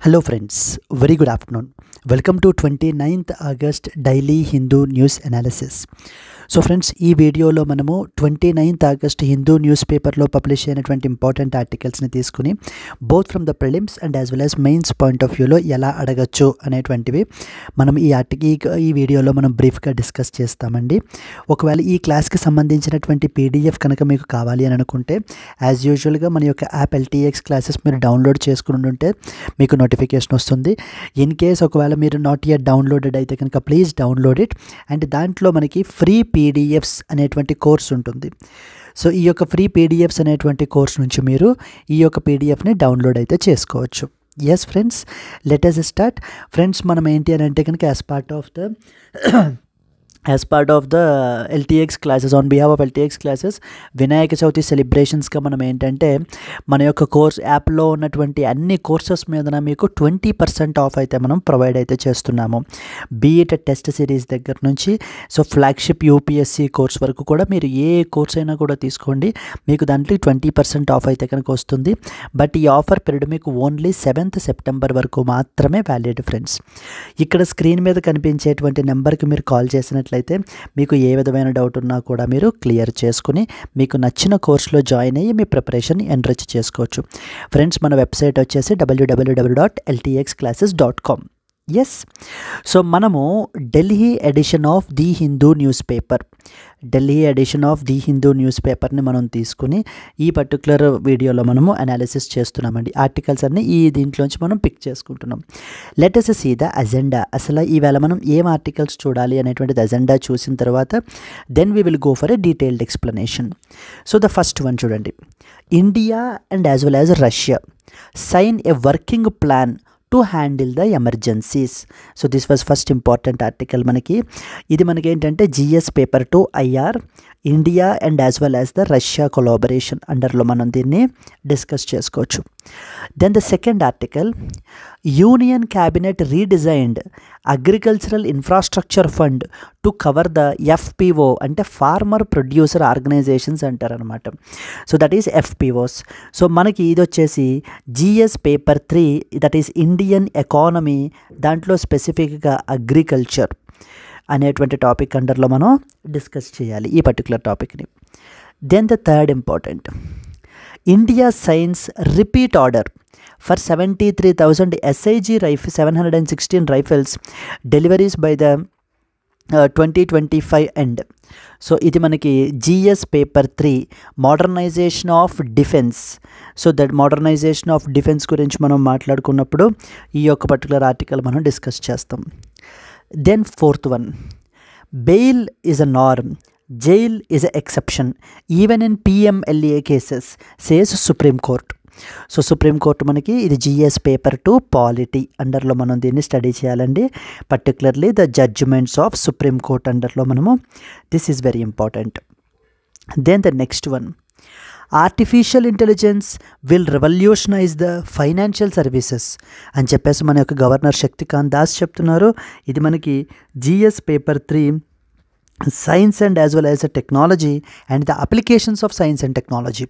Hello friends, very good afternoon. Welcome to 29th August Daily Hindu News Analysis. So friends, ఈ వీడియోలో మనము 29th August Hindu news పేపర్లో publish అయినటువంటి important ఆర్టికల్స్ని తీసుకుని both from the prelims and as well as mains point of వ్యూలో ఎలా అడగచ్చు అనేటువంటివి మనం ఈ వీడియోలో మనం బ్రీఫ్గా డిస్కస్ చేస్తామండి. ఒకవేళ ఈ క్లాస్కి సంబంధించినటువంటి పీడిఎఫ్ కనుక మీకు కావాలి అని అనుకుంటే యాజ్ యూజువల్గా మన యొక్క యాప్ ఎల్టీఎక్స్ క్లాసెస్ మీరు డౌన్లోడ్ చేసుకుని ఉంటే మీకు నోటిఫికేషన్ వస్తుంది. ఇన్ కేస్ ఒకవేళ మీరు నాట్ యెట్ డౌన్లోడెడ్ అయితే కనుక ప్లీజ్ డౌన్లోడ్ ఇట్. అండ్ దాంట్లో మనకి ఫ్రీ పీడిఎఫ్స్ అనేటువంటి కోర్స్ ఉంటుంది. సో ఈ యొక్క ఫ్రీ పీడిఎఫ్స్ అనేటువంటి కోర్స్ నుంచి మీరు ఈ యొక్క పీడిఎఫ్ని డౌన్లోడ్ అయితే చేసుకోవచ్చు. Yes friends, let us start. Friends, మనం ఏంటి అని అంటే కనుక as part of the LTX classes, on behalf of LTX classes, Vinayaka Chavithi సెలబ్రేషన్స్గా మనం ఏంటంటే మన యొక్క కోర్స్ యాప్లో ఉన్నటువంటి అన్ని కోర్సెస్ మీద మీకు 20% ఆఫ్ అయితే మనం ప్రొవైడ్ అయితే చేస్తున్నాము. బీఈట్ టెస్ట్ సిరీస్ దగ్గర నుంచి సో ఫ్లాగ్షిప్ యూపీఎస్సీ కోర్స్ వరకు కూడా మీరు ఏ కోర్స్ అయినా కూడా తీసుకోండి, మీకు దాంట్లో 20% ఆఫ్ అయితే కనుక వస్తుంది. బట్ ఈ ఆఫర్ పీరియడ్ మీకు ఓన్లీ 7th సెప్టెంబర్ వరకు మాత్రమే వ్యాలిడ్ ఫ్రెండ్స్. ఇక్కడ స్క్రీన్ మీద కనిపించేటువంటి నెంబర్కి మీరు కాల్ చేసినట్లయితే మీకు ఏ విధమైన డౌట్ ఉన్నా కూడా మీరు క్లియర్ చేసుకుని మీకు నచ్చిన కోర్సులో జాయిన్ అయ్యి మీ ప్రిపరేషన్ ఎన్రిచ్ చేసుకోవచ్చు. ఫ్రెండ్స్, మన వెబ్సైట్ వచ్చేసి www.ltxclasses.com. ఎస్, సో మనము Delhi edition of the Hindu news పేపర్ని మనం తీసుకుని ఈ పర్టికులర్ వీడియోలో మనము అనాలిసిస్ చేస్తున్నామండి. ఆర్టికల్స్ అన్నీ ఈ దీంట్లోంచి మనం పిక్ చేసుకుంటున్నాం. Let us see the agenda. అసలు ఈవేళ మనం ఏం ఆర్టికల్స్ చూడాలి అనేటువంటిది అజెండా చూసిన తర్వాత then we will go for a detailed explanation. So the first one చూడండి, India and as well as Russia sign a working plan to handle the emergencies. So this was first important article. ఇది మనకి ఏంటంటే GS paper 2 IR India and as well as the Russia collaboration అండర్లో మనం దీన్ని discuss చేసుకోవచ్చు. Then the second article, union cabinet redesigned agricultural infrastructure fund to cover the FPO అంటే farmer producer organizations అంటారనమాట. So that is FPOs. So మనకి ఇది వచ్చేసి GS paper 3, that is Indian economy, దాంట్లో స్పెసిఫిక్గా అగ్రికల్చర్ అనేటువంటి టాపిక్ అండర్లో మనం డిస్కస్ చేయాలి ఈ పర్టికులర్ టాపిక్ని. Then the third important, India science repeat order for 73,000 SIG 716 rifles deliveries by the 2025 end. So ఇది మనకి GS paper 3 modernization of defence. So that modernization of defence గురించి మనం మాట్లాడుకున్నప్పుడు ఈ యొక్క పర్టికులర్ ఆర్టికల్ మనం డిస్కస్ చేస్తాం. Then fourth one, bail is a norm, jail is an exception even in PMLA cases, says Supreme Court. So supreme court మనకి ఇది GS paper 2 polity అండర్లో మనం దీన్ని స్టడీ చేయాలండి. Particularly the judgements of supreme court అండర్లో మనము this is very important. Then the next one, artificial intelligence will revolutionise the financial services అని చెప్పేసి మన యొక్క గవర్నర్ శక్తికాంత్ దాస్ చెప్తున్నారు. ఇది మనకి GS paper 3 science and as well as the technology and the applications of science and technology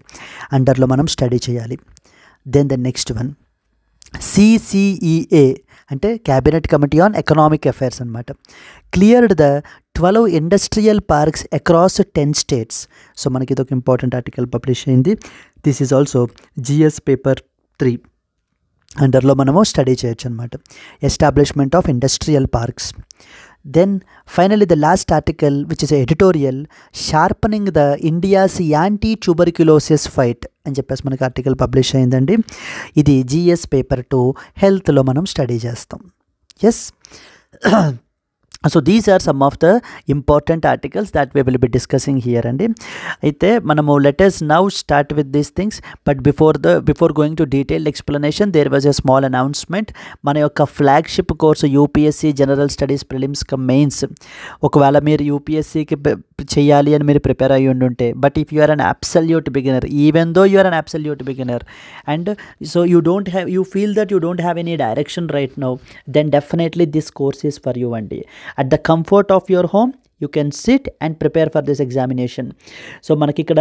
అండర్లో మనం study చేయాలి. Then the next one, CCEA అంటే cabinet committee on economic affairs అనమాట, cleared the 12 industrial parks across 10 states. So మనకి ఇది ఒక important article publish అయింది. This is also GS paper 3 అండర్లో మనము స్టడీ చేయొచ్చు అనమాట, establishment of industrial parks. Then finally the last article, which is an editorial, sharpening the India's anti-tuberculosis fight అని చెప్పేసి మనకి ఆర్టికల్ పబ్లిష్ అయిందండి. ఇది జిఎస్ పేపర్ 2 హెల్త్లో మనం స్టడీ చేస్తాం. Yes, so these are some of the important articles that we will be discussing here అండి. అయితే మనము let us now start with these things. But before going to detailed explanation there was a small announcement. మన యొక్క flagship course UPSC general studies prelims cum mains, ఒకవేళ మీరు యూపీఎస్సీకి చేయాలి అని మీరు ప్రిపేర్ అయ్యి ఉండుంటే, but if you are an absolute beginner, even though you are an absolute beginner and so you feel that you don't have any direction right now, then definitely this course is for you అండి. At the comfort of your home, you can SIT and prepare for this examination. So మనకి ఇక్కడ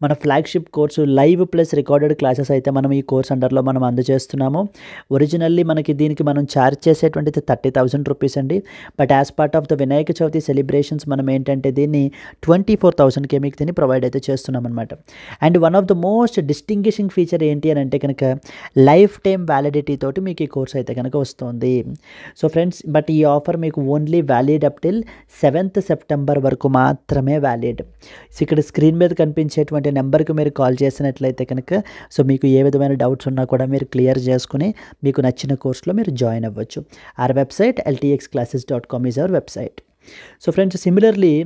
మన flagship course live plus recorded classes అయితే మనం ఈ course అండర్లో మనం అందజేస్తున్నాము. Originally మనకి దీనికి మనం ఛార్జ్ చేసేటువంటిది 30,000 రూపీస్ అండి. But as part of the Vinayaka Chavithi celebrations మనం ఏంటంటే దీన్ని 24,000కే మీకు దీన్ని ప్రొవైడ్ అయితే చేస్తున్నాం అనమాట. And one of the most distinguishing feature ఏంటి అని అంటే కనుక లైఫ్ టైం వ్యాలిడిటీ తోటి మీకు ఈ కోర్స్ అయితే కనుక వస్తుంది. సో ఫ్రెండ్స్, బట్ ఈ ఆఫర్ మీకు only valid up till 7th September వరకు మాత్రమే వ్యాలిడ్. సో ఇక్కడ స్క్రీన్ మీద కనిపించేటువంటి నెంబర్కి మీరు కాల్ చేసినట్లయితే కనుక సో మీకు ఏ విధమైన డౌట్స్ ఉన్నా కూడా మీరు క్లియర్ చేసుకుని మీకు నచ్చిన కోర్సులో మీరు జాయిన్ అవ్వచ్చు. our website ltxclasses.com is our website. So friends, similarly,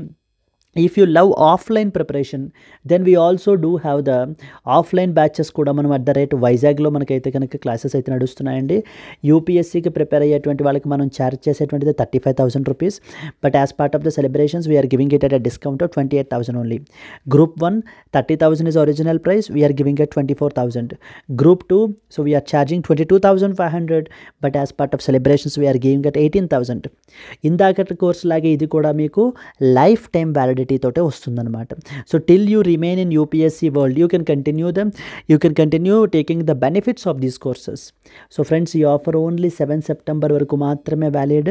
if you love offline preparation, then we also do have the offline batches కూడా మనం అట్ ద రేట్ వైజాగ్లో మనకైతే కనుక క్లాసెస్ అయితే నడుస్తున్నాయండి. యూపీఎస్సీకి ప్రిపేర్ అయ్యేటువంటి వాళ్ళకి మనం ఛార్జ్ చేసేటువంటిది 35,000 rupees. But as part of the celebrations we are giving it at a discount of 28,000 only. Group 1 30,000 is original price, we are giving at 24,000. Group 2, so we are charging 22,500, but as part of celebrations we are giving at 18,000. ఇందాకటి course లాగే ఇది కూడా మీకు life time validity తోటే వస్తుందన్నమాట. So till you remain in UPSC world you can continue taking the benefits of these courses. So friends, ఈ offer only 7 September వరకు మాత్రమే valid.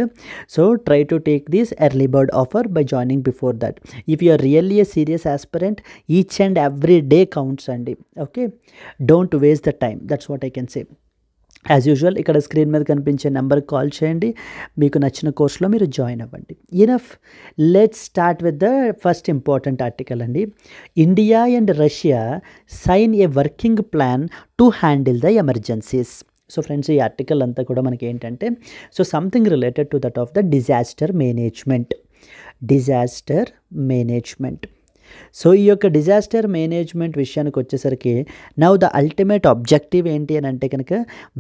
So try to take this early bird offer by joining before that. If you are really a serious aspirant, each and every day counts అండి. Okay, don't waste the time, that's what I can say. As usual ఇక్కడ screen మీద కనిపించే నెంబర్కి call చేయండి, మీకు నచ్చిన కోర్సులో మీరు జాయిన్ అవ్వండి. Enough, let's start with the first important article అండి. India and Russia sign a working plan to handle the emergencies. So friends, ఈ ఆర్టికల్ అంతా కూడా మనకి ఏంటంటే so something related to that of the disaster management. So ఈ యొక్క disaster management విషయానికి వచ్చేసరికి నౌ ద అల్టిమేట్ ఆబ్జెక్టివ్ ఏంటి అని అంటే కనుక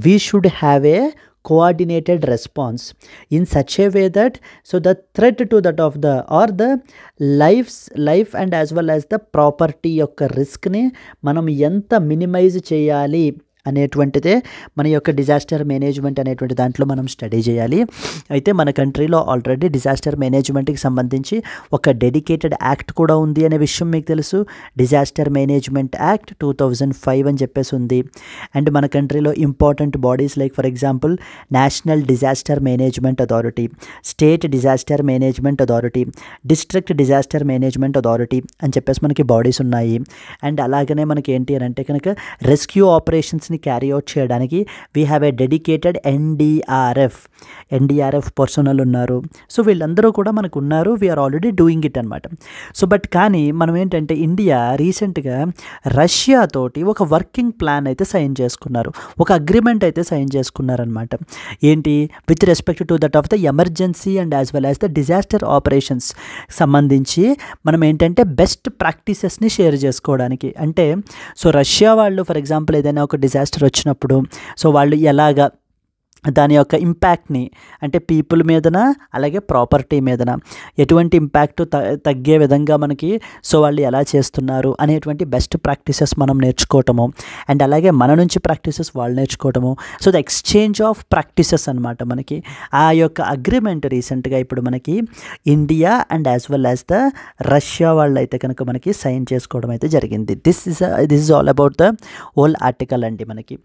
we should have a coordinated response in such a way that so the threat to that of the or the life and as well as the property యొక్క రిస్క్ని మనం ఎంత minimise చేయాలి అనేటువంటిదే మన యొక్క డిజాస్టర్ మేనేజ్మెంట్ అనేటువంటి దాంట్లో మనం స్టడీ చేయాలి. అయితే మన కంట్రీలో ఆల్రెడీ డిజాస్టర్ మేనేజ్మెంట్కి సంబంధించి ఒక డెడికేటెడ్ యాక్ట్ కూడా ఉంది అనే విషయం మీకు తెలుసు. డిజాస్టర్ మేనేజ్మెంట్ యాక్ట్ 2005 అని చెప్పేసి ఉంది. అండ్ మన కంట్రీలో important bodies like for example national disaster management authority, state disaster management authority, district disaster management authority అని చెప్పేసి మనకి బాడీస్ ఉన్నాయి. అండ్ అలాగనే మనకి ఏంటి అని అంటే కనుక రెస్క్యూ ఆపరేషన్స్ని క్యారీ అవుట్ చేయడానికి we have a dedicated NDRF personal ఉన్నారు. సో వీళ్ళందరూ కూడా మనకు ఉన్నారు, వీఆర్ ఆల్రెడీ డూయింగ్ ఇట్ అనమాట. సో బట్ కానీ మనం ఏంటంటే ఇండియా రీసెంట్గా రష్యా తోటి ఒక వర్కింగ్ ప్లాన్ అయితే సైన్ చేసుకున్నారు, ఒక అగ్రిమెంట్ అయితే సైన్ చేసుకున్నారనమాట. ఏంటి, with respect to that of the emergency and as well as the disaster operations సంబంధించి మనం ఏంటంటే బెస్ట్ ప్రాక్టీసెస్ని షేర్ చేసుకోవడానికి. అంటే సో రష్యా వాళ్ళు ఫర్ ఎగ్జాంపుల్ ఏదైనా ఒక డిజాస్టర్ వచ్చినప్పుడు సో వాళ్ళు ఎలాగా దాని యొక్క ఇంపాక్ట్ని అంటే పీపుల్ మీదన అలాగే ప్రాపర్టీ మీదన ఎటువంటి ఇంపాక్ట్ తగ్గే విధంగా మనకి సో వాళ్ళు ఎలా చేస్తున్నారు అనేటువంటి బెస్ట్ ప్రాక్టీసెస్ మనం నేర్చుకోవటము. అండ్ అలాగే మన నుంచి ప్రాక్టీసెస్ వాళ్ళు నేర్చుకోవటము. So the exchange of practices అనమాట. మనకి ఆ యొక్క అగ్రిమెంట్ రీసెంట్గా ఇప్పుడు మనకి India and as well as the Russia వాళ్ళు అయితే కనుక మనకి సైన్ చేసుకోవడం అయితే జరిగింది. This is all about the whole article అండి మనకి.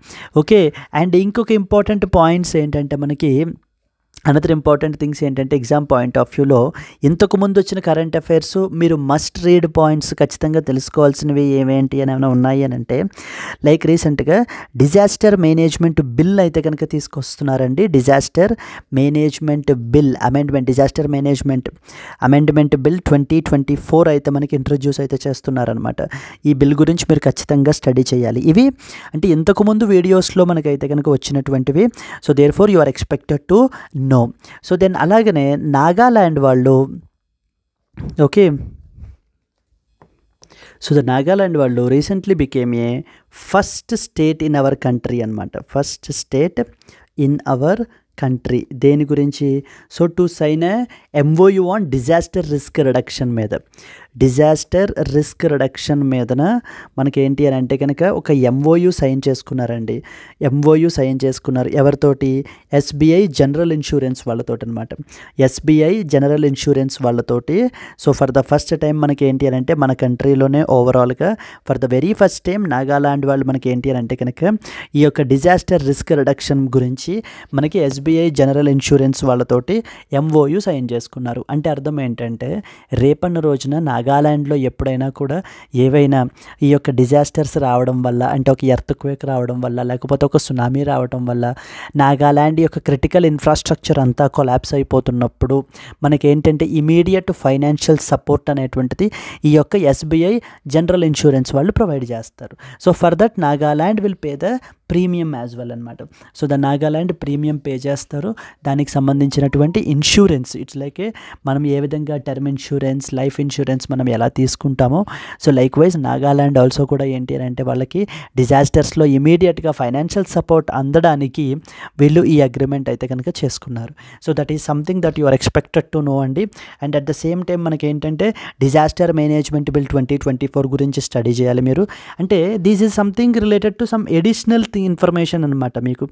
ఓకే, అండ్ ఇంకొక ఇంపార్టెంట్ పాయింట్స్ ఏంటంటే మనకి అనదర్ ఇంపార్టెంట్ థింగ్స్ ఏంటంటే ఎగ్జామ్ పాయింట్ ఆఫ్ వ్యూలో ఇంతకు ముందు వచ్చిన కరెంట్ అఫైర్స్ మీరు మస్ట్ రీడ్ పాయింట్స్ ఖచ్చితంగా తెలుసుకోవాల్సినవి ఏమేంటి అని ఏమైనా ఉన్నాయి అని అంటే లైక్ రీసెంట్గా డిజాస్టర్ మేనేజ్మెంట్ బిల్ అయితే కనుక తీసుకొస్తున్నారండి. Disaster management bill disaster management amendment bill 2024 అయితే మనకి ఇంట్రొడ్యూస్ అయితే చేస్తున్నారనమాట. ఈ బిల్ గురించి మీరు ఖచ్చితంగా స్టడీ చేయాలి. ఇవి అంటే ఇంతకుముందు వీడియోస్లో మనకైతే కనుక వచ్చినటువంటివి. So therefore you are expected to know. So then అలాగనే నాగాల్యాండ్ వాళ్ళు ఓకే సో ద నాగాల్యాండ్ వాళ్ళు recently became a first state in our country అనమాట. First state in our country దేని గురించి so to sign a MOU on disaster risk reduction మీద. Disaster risk reduction మీదన మనకి ఏంటి అని అంటే కనుక ఒక ఎంఓయు సైన్ చేసుకున్నారండి. ఎంఓయు సైన్ చేసుకున్నారు ఎవరితోటి? ఎస్బీఐ జనరల్ ఇన్సూరెన్స్ వాళ్ళతోటి అనమాట. ఎస్బీఐ జనరల్ ఇన్సూరెన్స్ వాళ్ళతోటి. So for the first time మనకి ఏంటి అని అంటే మన కంట్రీలోనే ఓవరాల్గా for the very first time Nagaland వాళ్ళు మనకి ఏంటి అని అంటే కనుక ఈ యొక్క డిజాస్టర్ రిస్క్ రిడక్షన్ గురించి మనకి ఎస్బీఐ జనరల్ ఇన్సూరెన్స్ వాళ్ళతోటి ఎంఓయు సైన్ చేసుకున్నారు. అంటే అర్థం ఏంటంటే రేపన్న రోజున నాగాలాండ్లో ఎప్పుడైనా కూడా ఏవైనా ఈ యొక్క డిజాస్టర్స్ రావడం వల్ల, అంటే ఒక ఎర్త్క్వేక్ రావడం వల్ల, లేకపోతే ఒక సునామీ రావడం వల్ల నాగాలాండ్ యొక్క క్రిటికల్ ఇన్ఫ్రాస్ట్రక్చర్ అంతా కొలాప్స్ అయిపోతున్నప్పుడు మనకేంటంటే ఇమీడియట్ ఫైనాన్షియల్ సపోర్ట్ అనేటువంటిది ఈ యొక్క ఎస్బీఐ జనరల్ ఇన్సూరెన్స్ వాళ్ళు ప్రొవైడ్ చేస్తారు. So for that Nagaland will pay the premium as well అనమాట. So the Nagaland premium pay చేస్తారు. దానికి సంబంధించినటువంటి ఇన్సూరెన్స్ ఇట్స్ లైక్ మనం ఏ విధంగా టర్మ్ ఇన్సూరెన్స్, లైఫ్ ఇన్సూరెన్స్ మనం ఎలా తీసుకుంటామో so like wise Nagaland also కూడా ఏంటి అని అంటే వాళ్ళకి డిజాస్టర్స్లో ఇమీడియట్గా ఫైనాన్షియల్ సపోర్ట్ అందడానికి వీళ్ళు ఈ అగ్రిమెంట్ అయితే కనుక చేసుకున్నారు. So that is something that you are expected to know అండి. And at the same time మనకి ఏంటంటే డిజాస్టర్ మేనేజ్మెంట్ బిల్ 2024 గురించి స్టడీ చేయాలి మీరు. అంటే this is something related to some additional information అనమాట. మీకు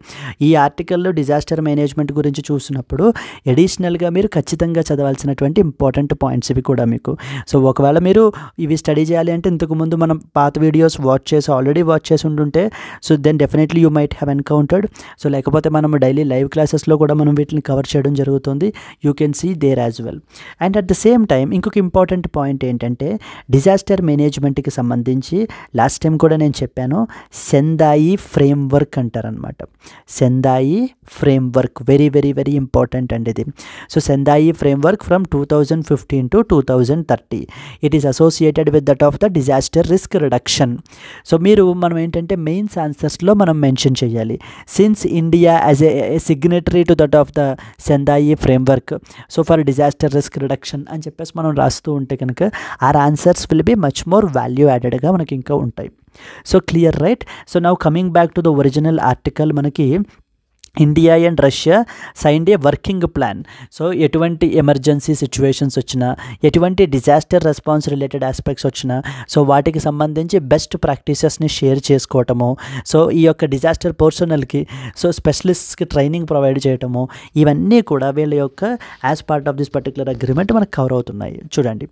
ఈ ఆర్టికల్లో డిజాస్టర్ మేనేజ్మెంట్ గురించి చూసినప్పుడు ఎడిషనల్గా మీరు ఖచ్చితంగా చదవాల్సినటువంటి ఇంపార్టెంట్ పాయింట్స్ ఇవి కూడా మీకు. సో ఒకవేళ మీరు ఇవి స్టడీ చేయాలి అంటే ఇంతకుముందు మనం పాత వీడియోస్ ఆల్రెడీ వాచ్ చేసి ఉంటుంటే so then definitely you might have encountered. So లేకపోతే మనం డైలీ లైవ్ క్లాసెస్లో కూడా మనం వీటిని కవర్ చేయడం జరుగుతుంది. You can see there as well. And at the same time ఇంకొక ఇంపార్టెంట్ పాయింట్ ఏంటంటే డిజాస్టర్ మేనేజ్మెంట్కి సంబంధించి లాస్ట్ టైం కూడా నేను చెప్పాను, సెందాయి ఫ్రేమ్వర్క్ అంటారనమాట. Sendai framework very very very important అండి ఇది. So Sendai framework from 2015 to 2030 it is associated with that of the disaster risk reduction. So మనం ఏంటంటే మెయిన్స్ ఆన్సర్స్లో మనం మెన్షన్ చేయాలి since India as a signatory to that of the Sendai framework so for disaster risk reduction అని చెప్పేసి మనం రాస్తూ ఉంటే కనుక our answers will be much more value యాడెడ్గా మనకి ఇంకా ఉంటాయి. So clear right. So now coming back to the original article, మనకి India and Russia signed a working plan. So ఎటువంటి ఎమర్జెన్సీ సిచ్యువేషన్స్ వచ్చినా, ఎటువంటి డిజాస్టర్ రెస్పాన్స్ రిలేటెడ్ ఆస్పెక్ట్స్ వచ్చినా so వాటికి సంబంధించి బెస్ట్ ప్రాక్టీసెస్ని షేర్ చేసుకోవటము, సో ఈ యొక్క డిజాస్టర్ పర్సనల్కి సో స్పెషలిస్ట్స్కి ట్రైనింగ్ ప్రొవైడ్ చేయటము, ఇవన్నీ కూడా వీళ్ళ యొక్క as part of this particular agreement మనకు కవర్ అవుతున్నాయి. చూడండి,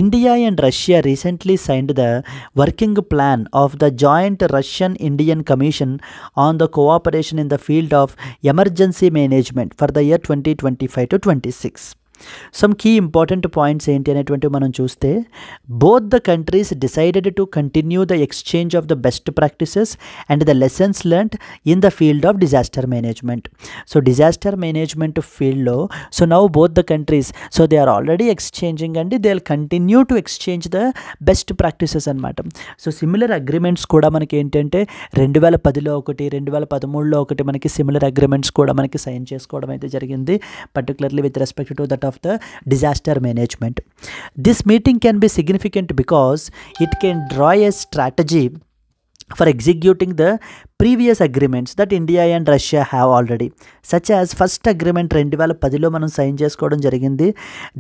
India and Russia recently signed the working plan of the joint Russian Indian commission on the cooperation in the field of emergency management for the year 2025 to 26. Some key important points ఏంటి అనేటువంటివి మనం చూస్తే both the countries decided to continue the exchange of the best practices and the lessons learned in the field of disaster management. So disaster management ఫీల్డ్లో so now both the countries so they are already exchanging and they will continue to exchange the best practices అనమాట. So similar agreements కూడా మనకి ఏంటంటే 2010లో ఒకటి, 2013లో ఒకటి మనకి similar agreements కూడా మనకి సైన్ చేసుకోవడం అయితే జరిగింది, particularly with respect to that of the disaster management. This meeting can be significant because it can draw a strategy for executing the previous agreements that India and Russia have already, such as first agreement 2010లో మనం sign చేసుకోవడం జరిగింది.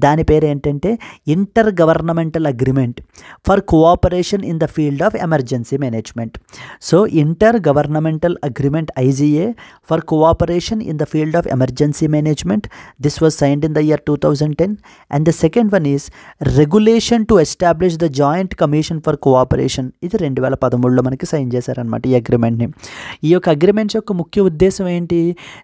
దాని పేరు ఏంటంటే inter governmental agreement for cooperation in the field of emergency management. So inter governmental agreement IGA for cooperation in the field of emergency management. This was signed in the year 2010. And the second one is regulation to establish the joint commission for cooperation. ఇది 2013లో మనకి sign చేశారనమాట ఈ అగ్రిమెంట్ని. ఈ యొక్క agreements యొక్క ముఖ్య ఉద్దేశం ఏంటి?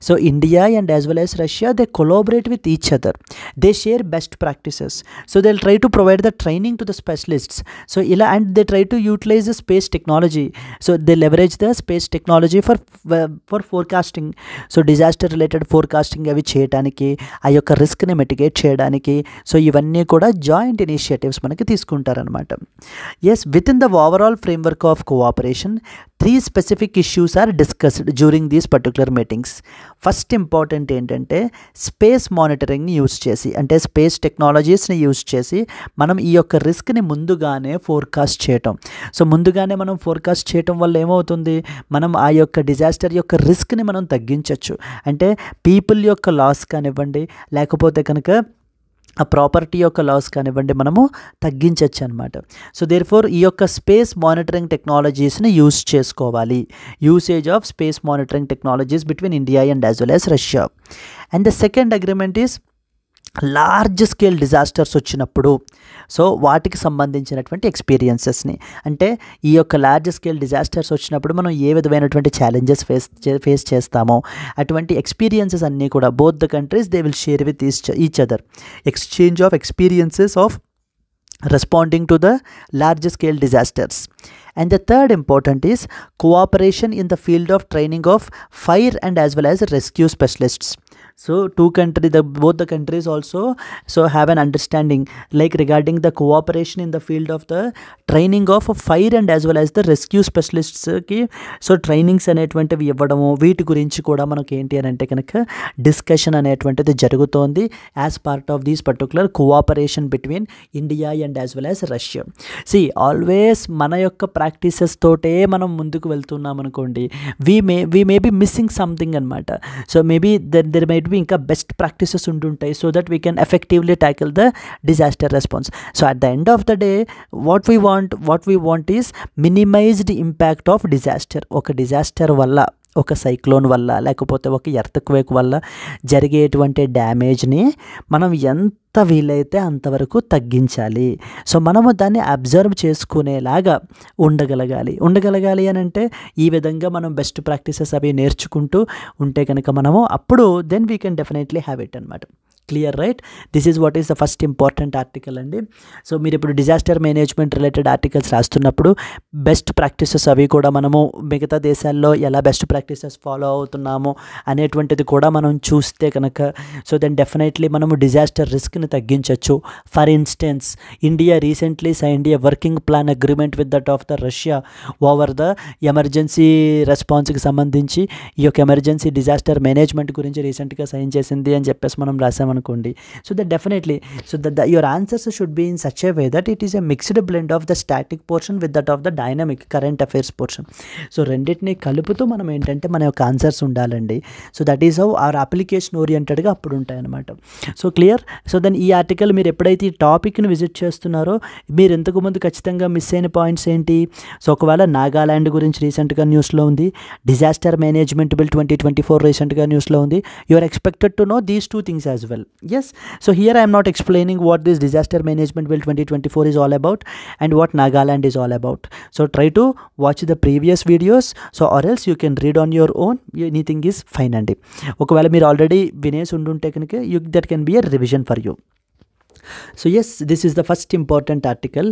So India and as well as Russia they collaborate with each other, they share best practices, so they try to provide the training to the specialists. So ఇలా and they try to utilise the space technology, so they leverage the space technology for forecasting. So disaster related forecasting అవి చేయడానికి, ఆ యొక్క రిస్క్ని mitigate చేయడానికి, so ఇవన్నీ కూడా joint initiatives మనకి తీసుకుంటారనమాట. Yes, within the overall framework of cooperation 3 specific issues are discussed during these particular meetings. First important ఏంటంటే స్పేస్ మానిటరింగ్ని యూజ్ చేసి, అంటే స్పేస్ టెక్నాలజీస్ని యూజ్ చేసి మనం ఈ యొక్క రిస్క్ని ముందుగానే ఫోర్కాస్ట్ చేయటం. సో ముందుగానే మనం ఫోర్కాస్ట్ చేయటం వల్ల ఏమవుతుంది, మనం ఆ యొక్క డిజాస్టర్ యొక్క రిస్క్ని మనం తగ్గించవచ్చు. అంటే పీపుల్ యొక్క లాస్ కానివ్వండి, లేకపోతే కనుక ఆ ప్రాపర్టీ యొక్క లాస్ కానివ్వండి మనము తగ్గించవచ్చు అనమాట. సో దేర్ఫోర్ ఈ యొక్క స్పేస్ మానిటరింగ్ టెక్నాలజీస్ని యూస్ చేసుకోవాలి. Usage of space monitoring technologies between India and as well as Russia. And the second agreement is large scale disasters వచ్చినప్పుడు సో వాటికి సంబంధించినటువంటి ఎక్స్పీరియన్సెస్ని, అంటే ఈ యొక్క లార్జ్ స్కేల్ డిజాస్టర్స్ వచ్చినప్పుడు మనం ఏ విధమైనటువంటి ఛాలెంజెస్ ఫేస్ చేస్తామో అటువంటి ఎక్స్పీరియన్సెస్ అన్నీ కూడా both the countries they will share with each other. Exchange of experiences of responding to the large scale disasters. And the third important is cooperation in the field of training of fire and as well as rescue specialists. So both the countries also have an understanding like regarding the cooperation in the field of the training of fire and as well as the rescue specialists ki so trainings అనేటువంటివి ఇవ్వడము వీటి గురించి కూడా మనకి ఏంటి అని అంటే కనుక డిస్కషన్ అనేటువంటిది జరుగుతోంది as part of these particular cooperation between India and as well as Russia. See always మన యొక్క ప్రాక్టీసెస్ తోటే మనం ముందుకు వెళ్తున్నాం అనుకోండి, we may be missing something అనమాట. So maybe there might be ఇంకా బెస్ట్ ప్రాక్టీసెస్ ఉంటుంటాయి so that we can effectively tackle the disaster response. So at the end of the day what we want is minimised impact of disaster. ఒక disaster వల్ల, ఒక cyclone వల్ల, లేకపోతే ఒక earthquake వల్ల జరిగేటువంటి డ్యామేజ్ని మనం ఎంత వీలైతే అంతవరకు తగ్గించాలి. సో మనము దాన్ని అబ్జర్వ్ చేసుకునేలాగా ఉండగలగాలి అని అంటే ఈ విధంగా మనం బెస్ట్ ప్రాక్టీసెస్ అవి నేర్చుకుంటూ ఉంటే కనుక మనము అప్పుడు then we can definitely have it అనమాట. Clear right? This is what is the first important article అండి. సో మీరు ఇప్పుడు డిజాస్టర్ మేనేజ్మెంట్ రిలేటెడ్ ఆర్టికల్స్ రాస్తున్నప్పుడు బెస్ట్ ప్రాక్టీసెస్ అవి కూడా మనము మిగతా దేశాల్లో ఎలా బెస్ట్ ప్రాక్టీసెస్ ఫాలో అవుతున్నామో అనేటువంటిది కూడా మనం చూస్తే కనుక సో దెన్ డెఫినెట్లీ మనము డిజాస్టర్ రిస్క్ని తగ్గించవచ్చు. For instance India recently signed a working plan agreement with that of the Russia over the emergency రెస్పాన్స్కి సంబంధించి ఈ యొక్క ఎమర్జెన్సీ డిజాస్టర్ మేనేజ్మెంట్ గురించి రీసెంట్గా సైన్ చేసింది అని చెప్పేసి మనం రాసామనుకోండి. So that definitely, so that your answers should be in such a way that it is a mixed blend of the static portion with that of the dynamic current affairs portion. So రెండింటిని కలుపుతూ మనం ఏంటంటే మన యొక్క answers ఉండాలండి. So that is how our application ఓరియంటెడ్గా అప్పుడు ఉంటాయన్నమాట. So clear? సో దెన్ ఈ ఆర్టికల్ మీరు ఎప్పుడైతే ఈ టాపిక్ని విజిట్ చేస్తున్నారో మీరు ఇంతకుముందు ఖచ్చితంగా మిస్ అయిన పాయింట్స్ ఏంటి? సో ఒకవేళ నాగాల్యాండ్ గురించి రీసెంట్గా న్యూస్లో ఉంది, డిజాస్టర్ మేనేజ్మెంట్ బిల్ 2024 రీసెంట్గా న్యూస్లో ఉంది. You are expected to know these two things as well. Yes, so here I am not explaining what this disaster management bill 2024 is all about and what Nagaland is all about. So try to watch the previous videos, so or else you can read on your own. Anything is fine andi. ఒకవేళ మీరు already వినేసి ఉండుంటే కనుక that can be a revision for you. So yes, this is the first important article.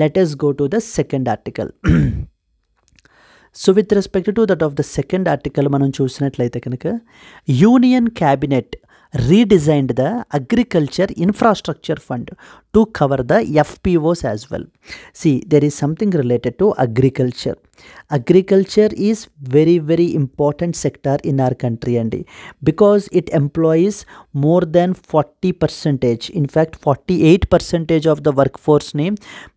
Let us go to the second article. So with respect to that of the second article మనం చూసినట్లయితే కనుక union cabinet redesigned the agriculture infrastructure fund to cover the FPOs as well. See, there is something related to agriculture. Agriculture is very important sector in our country andi, because it employs more than 40%, in fact 48% of the workforce ni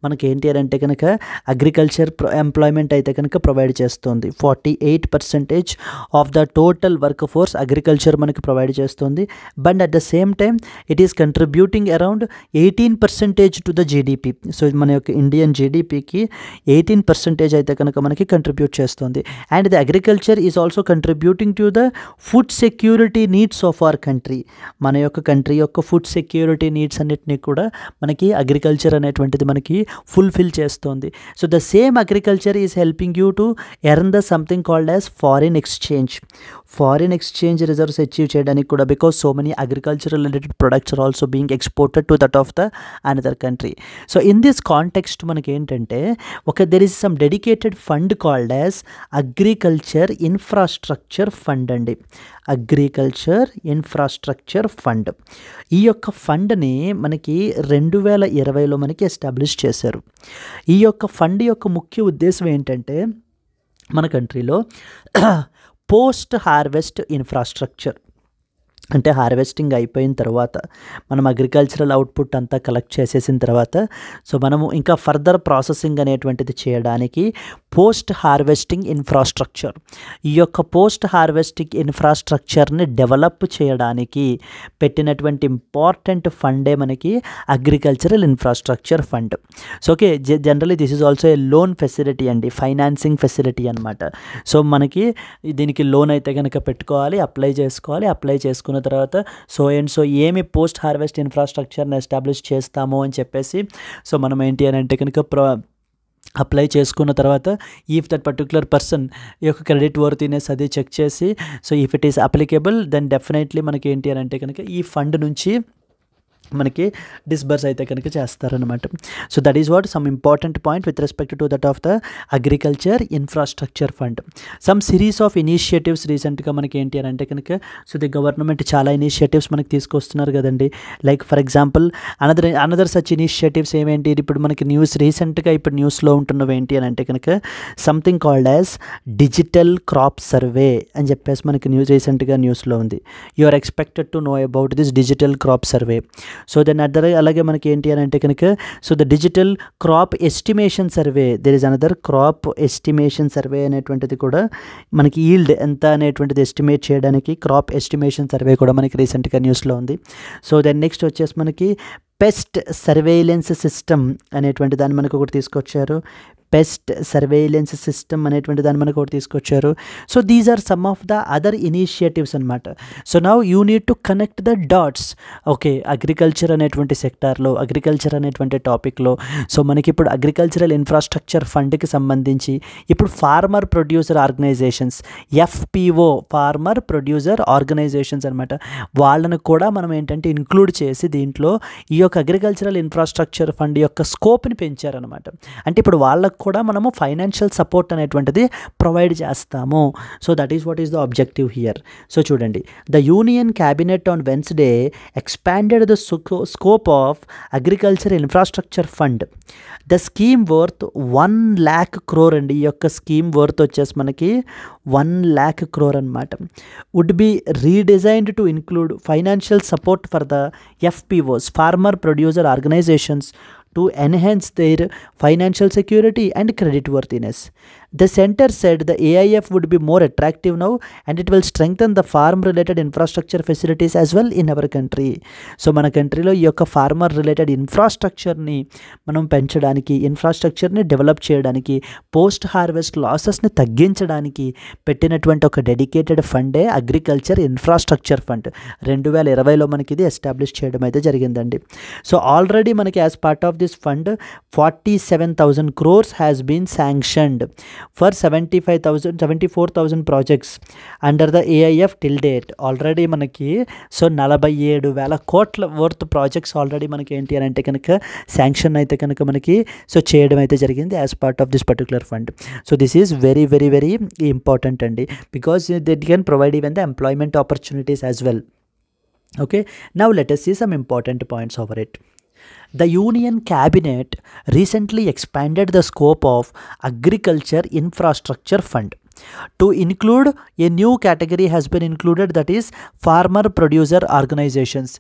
manaki enti ante kanaka agriculture employment aithe kanaka provide chestundi. 48% of the total workforce agriculture manaki provide chestundi, but at the same time it is contributing around 18% to the GDP. So మన యొక్క Indian జీడిపికి 18% అయితే కనుక మనకి contribute చేస్తుంది. And the agriculture is also contributing to the food security needs of our country. మన యొక్క country యొక్క food security needs అన్నిటినీ కూడా మనకి అగ్రికల్చర్ అనేటువంటిది మనకి ఫుల్ఫిల్ చేస్తుంది. So the same agriculture is helping you to earn the something called as foreign exchange reserves achieve చేయడానికి కూడా, because so many agricultural related products are also being exported to that of the another country. So in this context మనకి ఏంటంటే there is some dedicated fund called as agriculture infrastructure fund అండి. Agriculture infrastructure fund. ఈ యొక్క ఫండ్ని మనకి 2020లో మనకి establish చేశారు. ఈ యొక్క ఫండ్ యొక్క ముఖ్య ఉద్దేశం ఏంటంటే మన కంట్రీలో పోస్ట్ హార్వెస్ట్ ఇన్ఫ్రాస్ట్రక్చర్, అంటే హార్వెస్టింగ్ అయిపోయిన తర్వాత మనం అగ్రికల్చరల్ అవుట్పుట్ అంతా కలెక్ట్ చేసేసిన తర్వాత సో మనము ఇంకా ఫర్దర్ ప్రాసెసింగ్ అనేటువంటిది చేయడానికి పోస్ట్ హార్వెస్టింగ్ ఇన్ఫ్రాస్ట్రక్చర్, ఈ యొక్క పోస్ట్ హార్వెస్టింగ్ ఇన్ఫ్రాస్ట్రక్చర్ని డెవలప్ చేయడానికి పెట్టినటువంటి ఇంపార్టెంట్ ఫండే మనకి agricultural infrastructure fund. So okay, generally this is also a loan facility అండి, ఫైనాన్సింగ్ ఫెసిలిటీ అనమాట. సో మనకి దీనికి లోన్ అయితే కనుక పెట్టుకోవాలి, అప్లై చేసుకున్న తర్వాత సో అండ్ సో ఏమి పోస్ట్ హార్వెస్ట్ ఇన్ఫ్రాస్ట్రక్చర్ని ఎస్టాబ్లిష్ చేస్తాము అని చెప్పేసి సో మనం ఏంటి అని అంటే కనుక అప్లై చేసుకున్న తర్వాత ఇఫ్ దట్ పర్టికులర్ పర్సన్ ఈ యొక్క క్రెడిట్ వర్తీనెస్ అది చెక్ చేసి so if it is applicable then definitely మనకి ఏంటి అని అంటే కనుక ఈ ఫండ్ నుంచి మనకి డిస్బర్స్ అయితే కనుక చేస్తారనమాట. So that is what some important point with respect to that of the agriculture infrastructure fund. Some series of initiatives రీసెంట్గా మనకి ఏంటి అని అంటే కనుక సో ది గవర్నమెంట్ చాలా ఇనిషియేటివ్స్ మనకి తీసుకొస్తున్నారు కదండి. Like for example another such initiatives ఏమేంటి, ఇప్పుడు మనకి రీసెంట్గా ఇప్పుడు న్యూస్లో ఉంటున్నవి ఏంటి అని అంటే కనుక something called as digital crop survey అని చెప్పేసి మనకి రీసెంట్గా న్యూస్లో ఉంది. You are expected to know about this digital crop survey. So then అలాగే మనకి ఏంటి అని అంటే కనుక so the digital crop estimation survey, there is another crop estimation survey అనేటువంటిది కూడా మనకి ఈల్డ్ ఎంత అనేటువంటిది ఎస్టిమేట్ చేయడానికి క్రాప్ ఎస్టిమేషన్ సర్వే కూడా మనకి రీసెంట్గా న్యూస్లో ఉంది. సో దెన్ నెక్స్ట్ వచ్చేసి మనకి పెస్ట్ సర్వేలెన్స్ సిస్టమ్ అనేటువంటి దాన్ని మనకు ఒకటి తీసుకొచ్చారు. పెస్ట్ సర్వేలెన్స్ సిస్టమ్ అనేటువంటి దాన్ని మనకు ఒకటి తీసుకొచ్చారు. So these are some of the other initiatives అనమాట. So now you need to connect the dots. Okay, agriculture అనేటువంటి సెక్టార్లో, అగ్రికల్చర్ అనేటువంటి టాపిక్లో సో మనకి ఇప్పుడు అగ్రికల్చరల్ ఇన్ఫ్రాస్ట్రక్చర్ ఫండ్కి సంబంధించి ఇప్పుడు farmer producer organizations, FPO farmer producer organizations అనమాట, వాళ్ళను కూడా మనం ఏంటంటే ఇంక్లూడ్ చేసి దీంట్లో ఈ యొక్క అగ్రికల్చరల్ ఇన్ఫ్రాస్ట్రక్చర్ ఫండ్ యొక్క స్కోప్ని పెంచారనమాట. అంటే ఇప్పుడు వాళ్ళకు కూడా మనము ఫైనాన్షియల్ సపోర్ట్ అనేటువంటిది ప్రొవైడ్ చేస్తాము. So that is what is the objective here. So చూడండి, the union cabinet on Wednesday expanded the scope of agriculture infrastructure fund. The scheme worth 1 lakh crore అండి. ఈ యొక్క స్కీమ్ వర్త్ వచ్చేసి మనకి 1 lakh crore అనమాట. Would be redesigned to include financial support for the FPOs, farmer producer organizations, to enhance their financial security and credit worthiness. The center said the AIF would be more attractive now and it will strengthen the farm related infrastructure facilities as well in our country. So మన కంట్రీలో ఈ యొక్క farmer related ఇన్ఫ్రాస్ట్రక్చర్ని మనం పెంచడానికి, ఇన్ఫ్రాస్ట్రక్చర్ని develop చేయడానికి, post harvest లాసెస్ని తగ్గించడానికి పెట్టినటువంటి ఒక డెడికేటెడ్ ఫండే అగ్రికల్చర్ ఇన్ఫ్రాస్ట్రక్చర్ ఫండ్. 2020లో మనకి ఇది ఎస్టాబ్లిష్ చేయడం అయితే జరిగిందండి. సో ఆల్రెడీ మనకి as part of this fund 47,000 crores has been sanctioned for 74,000 projects under the AIF till date. Already మనకి సో 47,000 కోట్ల వర్త్ ప్రాజెక్ట్స్ ఆల్రెడీ మనకి ఏంటి అని అంటే కనుక శాంక్షన్ అయితే కనుక మనకి సో చేయడం అయితే జరిగింది as part of this particular fund. So this is very very very important అండి, because it can provide even the employment opportunities as well. Okay, now let us see some important points over it. The Union Cabinet recently expanded the scope of Agriculture Infrastructure Fund to include a new category has been included, that is farmer producer organizations,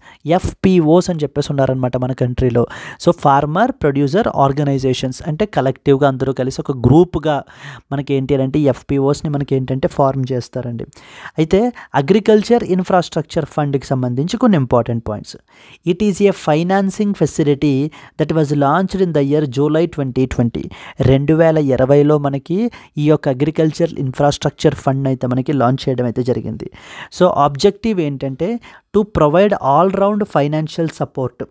FPOs అని చెప్పేసి ఉన్నారనమాట మన కంట్రీలో. So farmer producer organisations అంటే కలెక్టివ్గా అందరూ కలిసి ఒక గ్రూప్గా మనకి ఏంటి అంటే ఎఫ్పిఓస్ని మనకి ఏంటంటే ఫార్మ్ చేస్తారండి. అయితే అగ్రికల్చర్ ఇన్ఫ్రాస్ట్రక్చర్ ఫండ్కి సంబంధించి కొన్ని important points. It is a financing facility that was launched in the year July 2020. 2020లో మనకి ఈ యొక్క అగ్రికల్చర్ ఇన్ఫ్రాస్ట్రక్చర్ ఫండ్ అయితే మనకి లాంచ్ చేయడం అయితే జరిగింది. సో ఆబ్జెక్టివ్ ఏంటంటే to provide all round financial support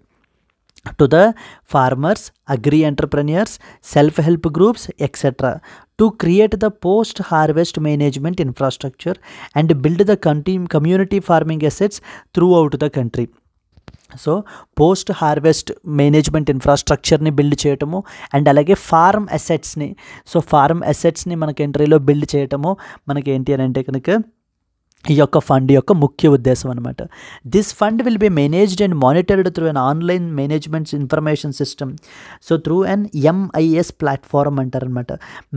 to the farmers, agri entrepreneurs, self help groups etcetera to create the post harvest management infrastructure and build the community farming assets throughout the country. So post harvest management ఇన్ఫ్రాస్ట్రక్చర్ని build చేయటము and అలాగే farm అసెట్స్ని, so farm అసెట్స్ని మనకి ఎంట్రీలో build చేయటము మనకి ఏంటి అని అంటే కనుక ఈ యొక్క ఫండ్ యొక్క ముఖ్య ఉద్దేశం అనమాట. This fund will be managed and monitored through an online management information system. So through an MIS platform అంటారనమాట,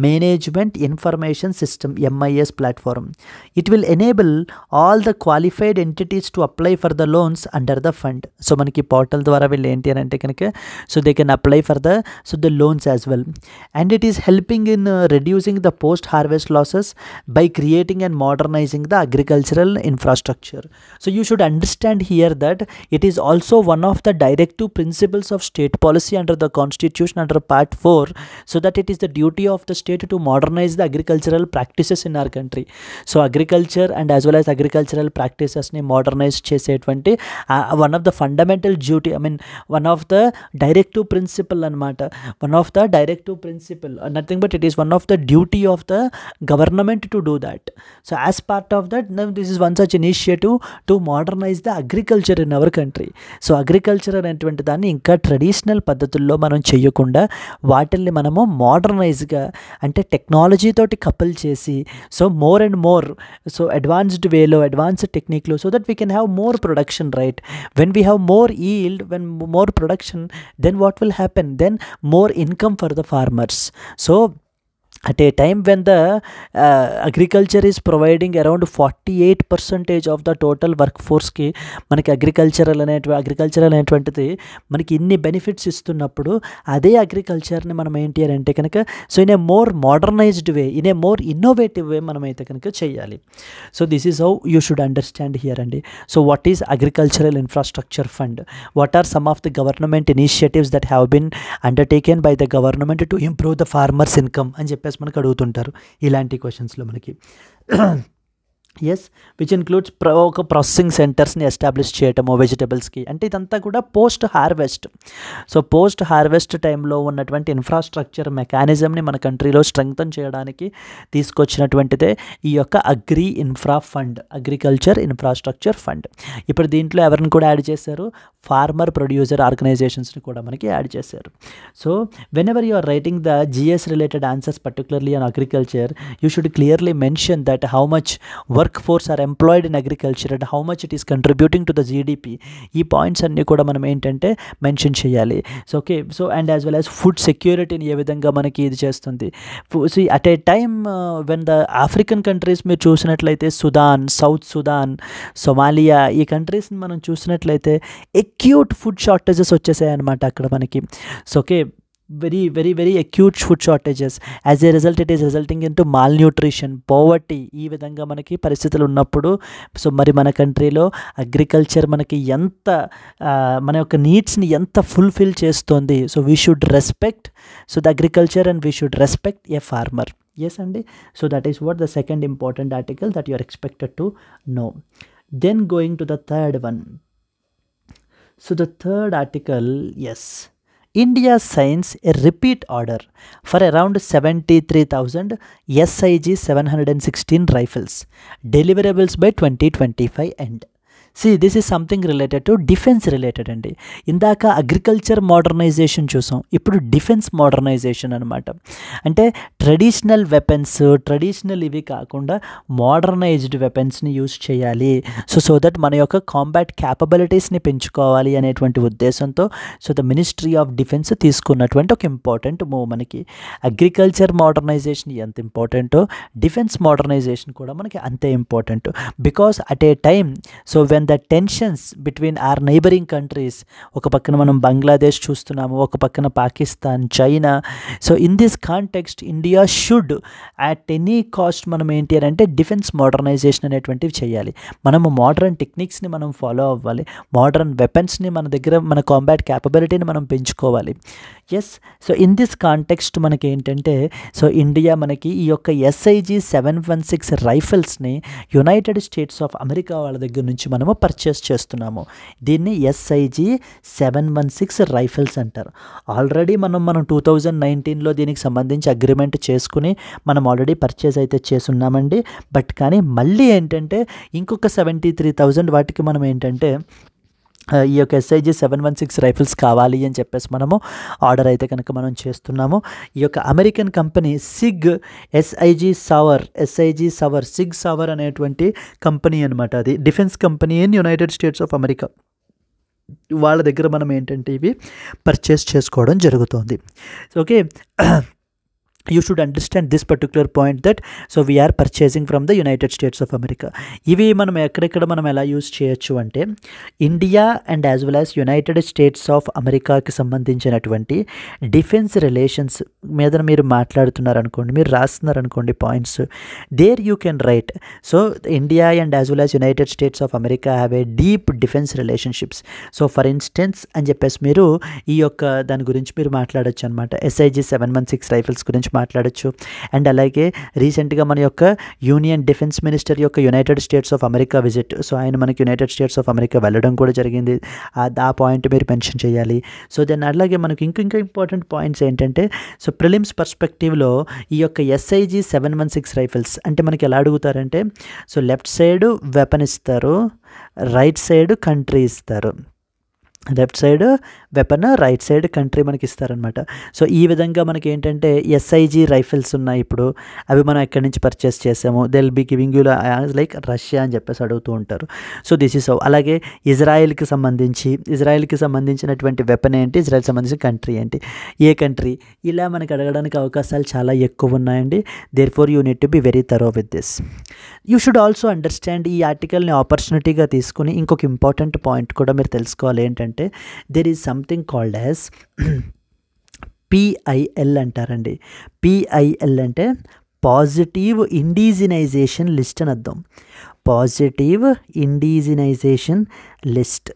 management information system, MIS platform. It will enable all the qualified entities to apply for the loans under the fund. So మనకి portal ద్వారా వీళ్ళు ఏంటి అని అంటే కనుక so they can apply for the loans as well. And it is helping in reducing the post harvest losses by creating and modernizing the agricultural infrastructure. So you should understand here that it is also one of the directive principles of state policy under the constitution under part 4, so that it is the duty of the state to modernize the agricultural practices in our country. So agriculture and as well as agricultural practices ni modernize చేసేటువంటి one of the fundamental duty, I mean one of the directive principle anamata, one of the directive principle, nothing but it is one of the duty of the government to do that. So as part of that, now this is one such initiative to modernize the agriculture in our country. So agriculture అనేటువంటి దాన్ని ఇంకా traditional పద్ధతుల్లో మనం చేయకుండా వాటిల్ని మనము మోడర్నైజ్గా అంటే technology తోటి కపుల్ చేసి so more and more so advanced వేలో అడ్వాన్స్డ్ టెక్నిక్లో so that we can have more production, right? When we have more yield, when more production, then what will happen? Then more income for the farmers. So at a time when the agriculture is providing around 48% of the total workforce కి మనకి agricultural అనేటువంటిది మనకి ఇన్ని benefits ఇస్తున్నప్పుడు అదే అగ్రికల్చర్ని మనం ఏంటి అని అంటే కనుక so in a more modernized way, in a more innovative way మనం అయితే కనుక చేయాలి. So this is how you should understand here అండి. So what is agricultural infrastructure fund? What are some of the government initiatives that have been undertaken by the government to improve the farmers income అని చెప్పేసి మనకు అడుగుతుంటారు ఇలాంటి క్వశ్చన్స్లో మనకి. Yes, which includes ఒక processing సెంటర్స్ని ఎస్టాబ్లిష్ చేయటము వెజిటబుల్స్కి, అంటే ఇదంతా కూడా post harvest. So post harvest టైంలో ఉన్నటువంటి ఇన్ఫ్రాస్ట్రక్చర్ మెకానిజంని మన కంట్రీలో స్ట్రెంగ్తన్ చేయడానికి తీసుకొచ్చినటువంటిదే ఈ యొక్క agri infra fund, agriculture infrastructure fund. ఇప్పుడు దీంట్లో ఎవరిని కూడా యాడ్ చేశారు? ఫార్మర్ ప్రొడ్యూసర్ ఆర్గనైజేషన్స్ని కూడా మనకి యాడ్ చేశారు. So whenever you are writing the GS related answers particularly on agriculture, you should clearly mention that how much workforce are employed in agriculture and how much it is contributing to the GDP. ఈ points అన్నీ కూడా మనం ఏంటంటే mention చేయాలి. So okay, so and as well as food సెక్యూరిటీని ఏ విధంగా మనకి ఇది చేస్తుంది. So at a time when the African countries మీరు చూసినట్లయితే సుదాన్, సౌత్ సుదాన్, సొమాలియా, ఈ కంట్రీస్ని మనం చూసినట్లయితే అక్యూట్ ఫుడ్ షార్టేజెస్ వచ్చేసాయి అనమాట అక్కడ మనకి. So okay, very acute food shortages. As a result, it is resulting into malnutrition, poverty. ఈ విధంగా మనకి పరిస్థితులు ఉన్నప్పుడు సో మరి మన కంట్రీలో అగ్రికల్చర్ మనకి ఎంత మన యొక్క నీడ్స్ని ఎంత ఫుల్ఫిల్ చేస్తుంది. So we should respect so the agriculture and we should respect a farmer. Yes అండి. So that is what the second important article that you are expected to know. Then going to the third one. So the third article, yes, India signs a repeat order for around 73,000 SIG 716 rifles, deliverables by 2025 end. See, this is something related to defense related అండి. ఇందాక agriculture modernisation చూసాం, ఇప్పుడు defence modernisation అనమాట. అంటే traditional weapons, traditional ఇవి కాకుండా modernized వెపన్స్ని use చేయాలి. సో దట్ మన యొక్క కాంబాట్ క్యాపబిలిటీస్ని పెంచుకోవాలి అనేటువంటి ఉద్దేశంతో so the ministry of defence తీసుకున్నటువంటి ఒక ఇంపార్టెంట్ మూవ్ మనకి. అగ్రికల్చర్ మోడర్నైజేషన్ ఎంత ఇంపార్టెంటో డిఫెన్స్ మోడర్నైజేషన్ కూడా మనకి అంతే important. Because at a time so when the tensions between our neighbouring countries, ఒక పక్కన మనం బంగ్లాదేశ్ చూస్తున్నాము, ఒక పక్కన Pakistan, China. So in this context India should at any cost మనం ఏంటి అని అంటే డిఫెన్స్ మోడర్నైజేషన్ అనేటువంటివి చేయాలి. మనము మోడర్న్ టెక్నిక్స్ని మనం ఫాలో అవ్వాలి, మోడర్న్ వెపన్స్ని మన దగ్గర మన కాంబాట్ క్యాపబిలిటీని మనం పెంచుకోవాలి. Yes, so in this context మనకి ఏంటంటే సో ఇండియా మనకి ఈ యొక్క SIG 716 రైఫిల్స్ని యునైటెడ్ స్టేట్స్ ఆఫ్ అమెరికా వాళ్ళ దగ్గర నుంచి మనము పర్చేస్ చేస్తున్నాము. దీన్ని SIG 716 రైఫిల్స్ అంటారు. ఆల్రెడీ మనం 2019లో దీనికి సంబంధించి అగ్రిమెంట్ చేసుకుని మనం ఆల్రెడీ పర్చేస్ అయితే చేస్తున్నామండి. బట్ కానీ మళ్ళీ ఏంటంటే ఇంకొక 73,000 వాటికి మనం ఏంటంటే ఈ యొక్క SIG 716 రైఫిల్స్ కావాలి అని చెప్పేసి మనము ఆర్డర్ అయితే కనుక మనం చేస్తున్నాము. ఈ యొక్క అమెరికన్ కంపెనీ SIG Sauer అనేటువంటి కంపెనీ అనమాట. అది defence company in United States of America. వాళ్ళ దగ్గర మనం ఏంటంటే ఇవి పర్చేస్ చేసుకోవడం జరుగుతుంది. Okay, you should understand this particular point that so we are purchasing from the United States of America. ఇవి మనం ఎక్కడెక్కడ మనం ఎలా యూజ్ చేయొచ్చు అంటే India and as well as United States of అమెరికాకి సంబంధించినటువంటి డిఫెన్స్ రిలేషన్స్ మీద మీరు మాట్లాడుతున్నారనుకోండి, మీరు రాస్తున్నారనుకోండి points, there you can write so India and as well as United States of America have a deep defence relationships. So for instance అని చెప్పేసి మీరు ఈ యొక్క దాని గురించి మీరు మాట్లాడచ్చు అనమాట. SIG 716 రైఫిల్స్ గురించి మాట్లాడచ్చు. అండ్ అలాగే రీసెంట్గా మన యొక్క యూనియన్ డిఫెన్స్ మినిస్టర్ యొక్క United States of America visit, so ఆయన మనకి యునైటెడ్ స్టేట్స్ ఆఫ్ అమెరికా వెళ్ళడం కూడా జరిగింది. ఆ పాయింట్ మీరు మెన్షన్ చేయాలి. సో దెన్ అలాగే మనకి ఇంకా ఇంపార్టెంట్ పాయింట్స్ ఏంటంటే సో ప్రిలిమ్స్ పర్స్పెక్టివ్లో ఈ యొక్క SIG 716 రైఫిల్స్ అంటే మనకి ఎలా అడుగుతారంటే సో లెఫ్ట్ సైడ్ వెపన్ ఇస్తారు, రైట్ సైడ్ కంట్రీ ఇస్తారు. Left side weapon, right side country మనకి ఇస్తారనమాట. సో ఈ విధంగా మనకి ఏంటంటే SIG రైఫిల్స్ ఉన్నాయి. ఇప్పుడు అవి మనం ఎక్కడి నుంచి పర్చేస్ చేసాము, they will be giving you like Russia అని చెప్పేసి అడుగుతూ ఉంటారు. సో దిస్ ఈస్ అలాగే ఇజ్రాయెల్కి సంబంధించినటువంటి వెపన్ ఏంటి, ఇజ్రాయెల్కి సంబంధించిన కంట్రీ ఏంటి, ఏ కంట్రీ, ఇలా మనకి అడగడానికి అవకాశాలు చాలా ఎక్కువ ఉన్నాయండి. There for you need to be very thorough with this. You should also understand ఈ ఆర్టికల్ని ఆపర్చునిటీగా తీసుకుని ఇంకొక ఇంపార్టెంట్ పాయింట్ కూడా మీరు తెలుసుకోవాలి. ఏంటంటే there is something called as PIL అంటారండి. PIL అంటే పాజిటివ్ ఇండిజినైజేషన్ లిస్ట్ అని అర్థం. Positive indigenisation list.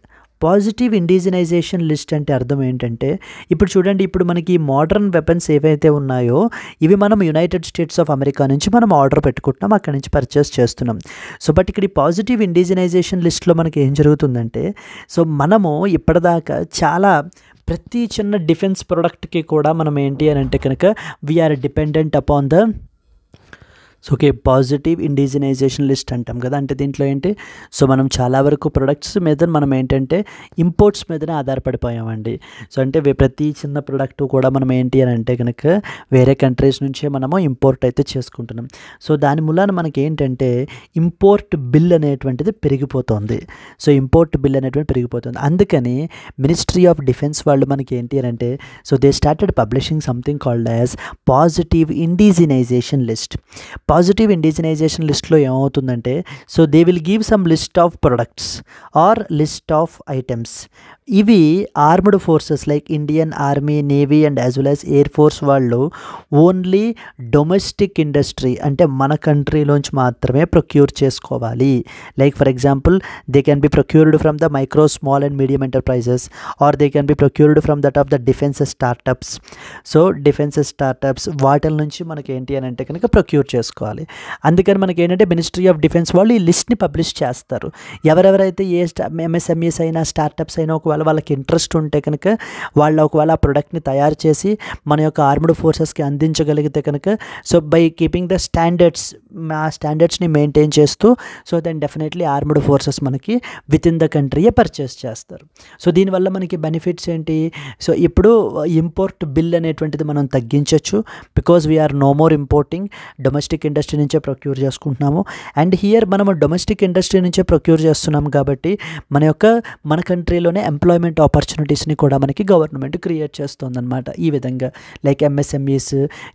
Positive indigenisation list అంటే అర్థం ఏంటంటే ఇప్పుడు చూడండి, ఇప్పుడు మనకి మోడర్న్ వెపన్స్ ఏవైతే ఉన్నాయో ఇవి మనం యునైటెడ్ స్టేట్స్ ఆఫ్ అమెరికా నుంచి మనం ఆర్డర్ పెట్టుకుంటున్నాం, అక్కడి నుంచి పర్చేస్ చేస్తున్నాం. సో బట్ ఇక్కడ ఈ పాజిటివ్ ఇండిజినైజేషన్ లిస్ట్లో మనకి ఏం జరుగుతుందంటే సో మనము ఇప్పటిదాకా చాలా ప్రతి చిన్న డిఫెన్స్ ప్రోడక్ట్కి కూడా మనం ఏంటి అని అంటే కనుక we're dependent upon the so okay positive indigenisation list అంటాం కదా. అంటే దీంట్లో ఏంటి సో మనం చాలా వరకు ప్రొడక్ట్స్ మీద మనం ఏంటంటే ఇంపోర్ట్స్ మీదనే ఆధారపడిపోయామండి. సో అంటే ప్రతి చిన్న ప్రోడక్ట్ కూడా మనం ఏంటి అని అంటే కనుక వేరే కంట్రీస్ నుంచే మనము ఇంపోర్ట్ అయితే చేసుకుంటున్నాం. సో దాని మూలాన మనకి ఏంటంటే ఇంపోర్ట్ బిల్ అనేటువంటిది పెరిగిపోతుంది. సో ఇంపోర్ట్ బిల్ అనేటువంటి పెరిగిపోతుంది. అందుకని మినిస్ట్రీ ఆఫ్ డిఫెన్స్ వాళ్ళు మనకి ఏంటి అని అంటే so they started publishing something called as positive indigenisation list. Positive indigenisation లిస్ట్లో ఏమవుతుందంటే so they will give some list of products or list of items. ఇవి armed forces like Indian army, navy and as well as air force వాళ్ళు only domestic industry అంటే మన కంట్రీలోంచి మాత్రమే procure చేసుకోవాలి. Like for example they can be procured from the micro, small and medium enterprises or they can be procured from that of the defence startups. So defence startups వాటి నుంచి మనకి ఏంటి అని అంటే కనుక ప్రొక్యూర్ చేసుకోవాలి. అందుకని మనకి ఏంటంటే మినిస్ట్రీ ఆఫ్ డిఫెన్స్ వాళ్ళు ఈ లిస్ట్ని పబ్లిష్ చేస్తారు. ఎవరెవరైతే ఏ MSMEs అయినా స్టార్టప్స్ అయినా ఒకవేళ వాళ్ళకి ఇంట్రెస్ట్ ఉంటే కనుక వాళ్ళు ఒకవేళ ఆ ప్రోడక్ట్ని తయారు చేసి మన యొక్క ఆర్మ్డ్ ఫోర్సెస్కి అందించగలిగితే కనుక so by keeping the standards, ఆ స్టాండర్డ్స్ని మెయింటైన్ చేస్తూ so then definitely armed forces మనకి విత్ ఇన్ ద కంట్రీయే పర్చేస్ చేస్తారు. సో దీనివల్ల మనకి బెనిఫిట్స్ ఏంటి సో ఇప్పుడు ఇంపోర్ట్ బిల్ అనేటువంటిది మనం తగ్గించవచ్చు because we're no more importing, domestic industry నుంచే ప్రొక్యూర్ చేసుకుంటున్నాము. అండ్ హియర్ మనము డొమెస్టిక్ ఇండస్ట్రీ నుంచే ప్రొక్యూర్ చేస్తున్నాం కాబట్టి మన కంట్రీలోనే ఎంప్లాయ్మెంట్ ఆపర్చునిటీస్ని కూడా మనకి గవర్నమెంట్ క్రియేట్ చేస్తుందన్నమాట. ఈ విధంగా లైక్ MSMEs,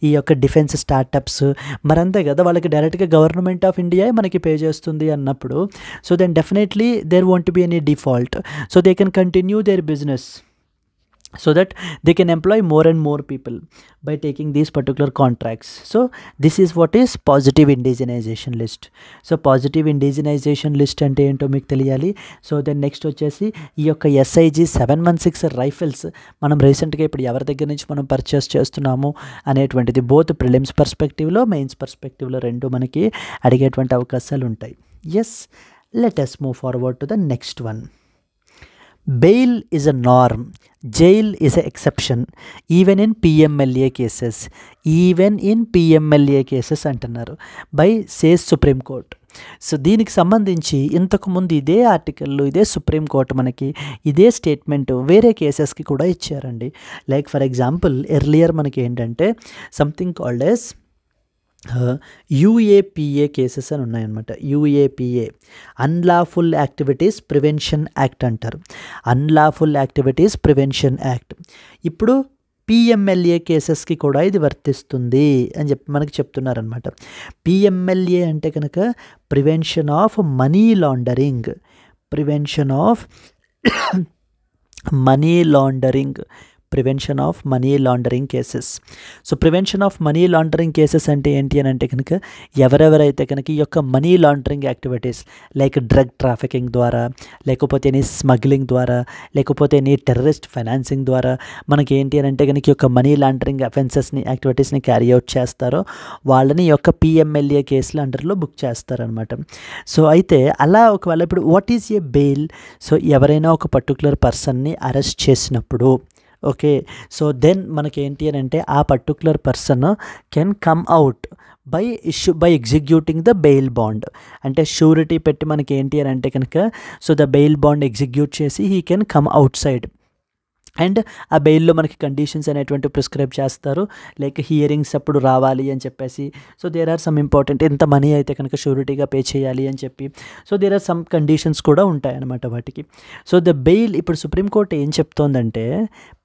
ఈ యొక్క డిఫెన్స్ స్టార్టప్స్ మరంతే కదా, వాళ్ళకి డైరెక్ట్గా గవర్నమెంట్ ఆఫ్ ఇండియా మనకి పే చేస్తుంది అన్నప్పుడు so then definitely there won't be any default. So they can continue their business so that they can employ more and more people by taking these particular contracts. So this is what is positive indigenization list. So positive indigenization list అంటే ఏంటో మీకు తెలియాలి. So then next వచ్చేసి ఈ యొక్క SIG 716 rifles మనం రీసెంట్గా ఇప్పుడు ఎవరి దగ్గర నుంచి మనం పర్చేస్ చేస్తున్నాము అనేటువంటిది బోత్ ప్రిలిమ్స్ పర్స్పెక్టివ్లో, మెయిన్స్ పర్స్పెక్టివ్లో రెండు మనకి అడిగేటువంటి అవకాశాలు ఉంటాయి. Yes, let us move forward to the next one. Bail is a norm, jail is an exception, even in PMLA cases. Even in PMLA cases అంటున్నారు by says supreme court. So దీనికి సంబంధించి ఇంతకుముందు ఇదే ఆర్టికల్లో ఇదే సుప్రీంకోర్టు మనకి ఇదే statement వేరే కేసెస్కి కూడా ఇచ్చారండి. లైక్ ఫర్ ఎగ్జాంపుల్ ఎర్లియర్ మనకి ఏంటంటే something called as UAPA cases అని ఉన్నాయన్నమాట. UAPA unlawful activities prevention act అంటారు. Unlawful activities prevention act. ఇప్పుడు పిఎంఎల్ఏ కేసెస్కి కూడా ఇది వర్తిస్తుంది అని చెప్పి మనకి చెప్తున్నారనమాట. పిఎంఎల్ఏ అంటే కనుక prevention of money laundering, prevention of money laundering, prevention of money laundering cases. So prevention of money laundering cases అంటే ఏంటి అని అంటే కనుక ఎవరెవరైతే కనుక ఈ యొక్క money laundering activities like drug trafficking ద్వారా, లేకపోతే నీ స్మగ్లింగ్ ద్వారా, లేకపోతే నీ టెర్రరిస్ట్ ఫైనాన్సింగ్ ద్వారా మనకి ఏంటి అని అంటే కనుక ఈ యొక్క మనీ లాండరింగ్ అఫెన్సెస్ని యాక్టివిటీస్ని క్యారీ అవుట్ చేస్తారో వాళ్ళని ఈ యొక్క పిఎంఎల్ఏ కేసుల అండర్లో బుక్ చేస్తారనమాట. సో అయితే అలా ఒకవేళ ఇప్పుడు what is a bail? So ఎవరైనా ఒక పర్టికులర్ పర్సన్ని అరెస్ట్ చేసినప్పుడు ఓకే, సో దెన్ మనకి ఏంటి అని అంటే ఆ particular person can come out by executing the bail bond. అంటే షూరిటీ పెట్టి మనకి ఏంటి అని అంటే కనుక so the bail bond execute చేసి he can come outside. And ఆ బెయిల్లో మనకి కండిషన్స్ అనేటువంటి ప్రిస్క్రైబ్ చేస్తారు, లైక్ హియరింగ్స్ అప్పుడు రావాలి అని చెప్పేసి. So there are some important, ఎంత మనీ అయితే కనుక షూరిటీగా పే చేయాలి అని చెప్పి. So there are some conditions కూడా ఉంటాయన్నమాట వాటికి. సో ద బెయిల్ ఇప్పుడు సుప్రీంకోర్టు ఏం చెప్తోందంటే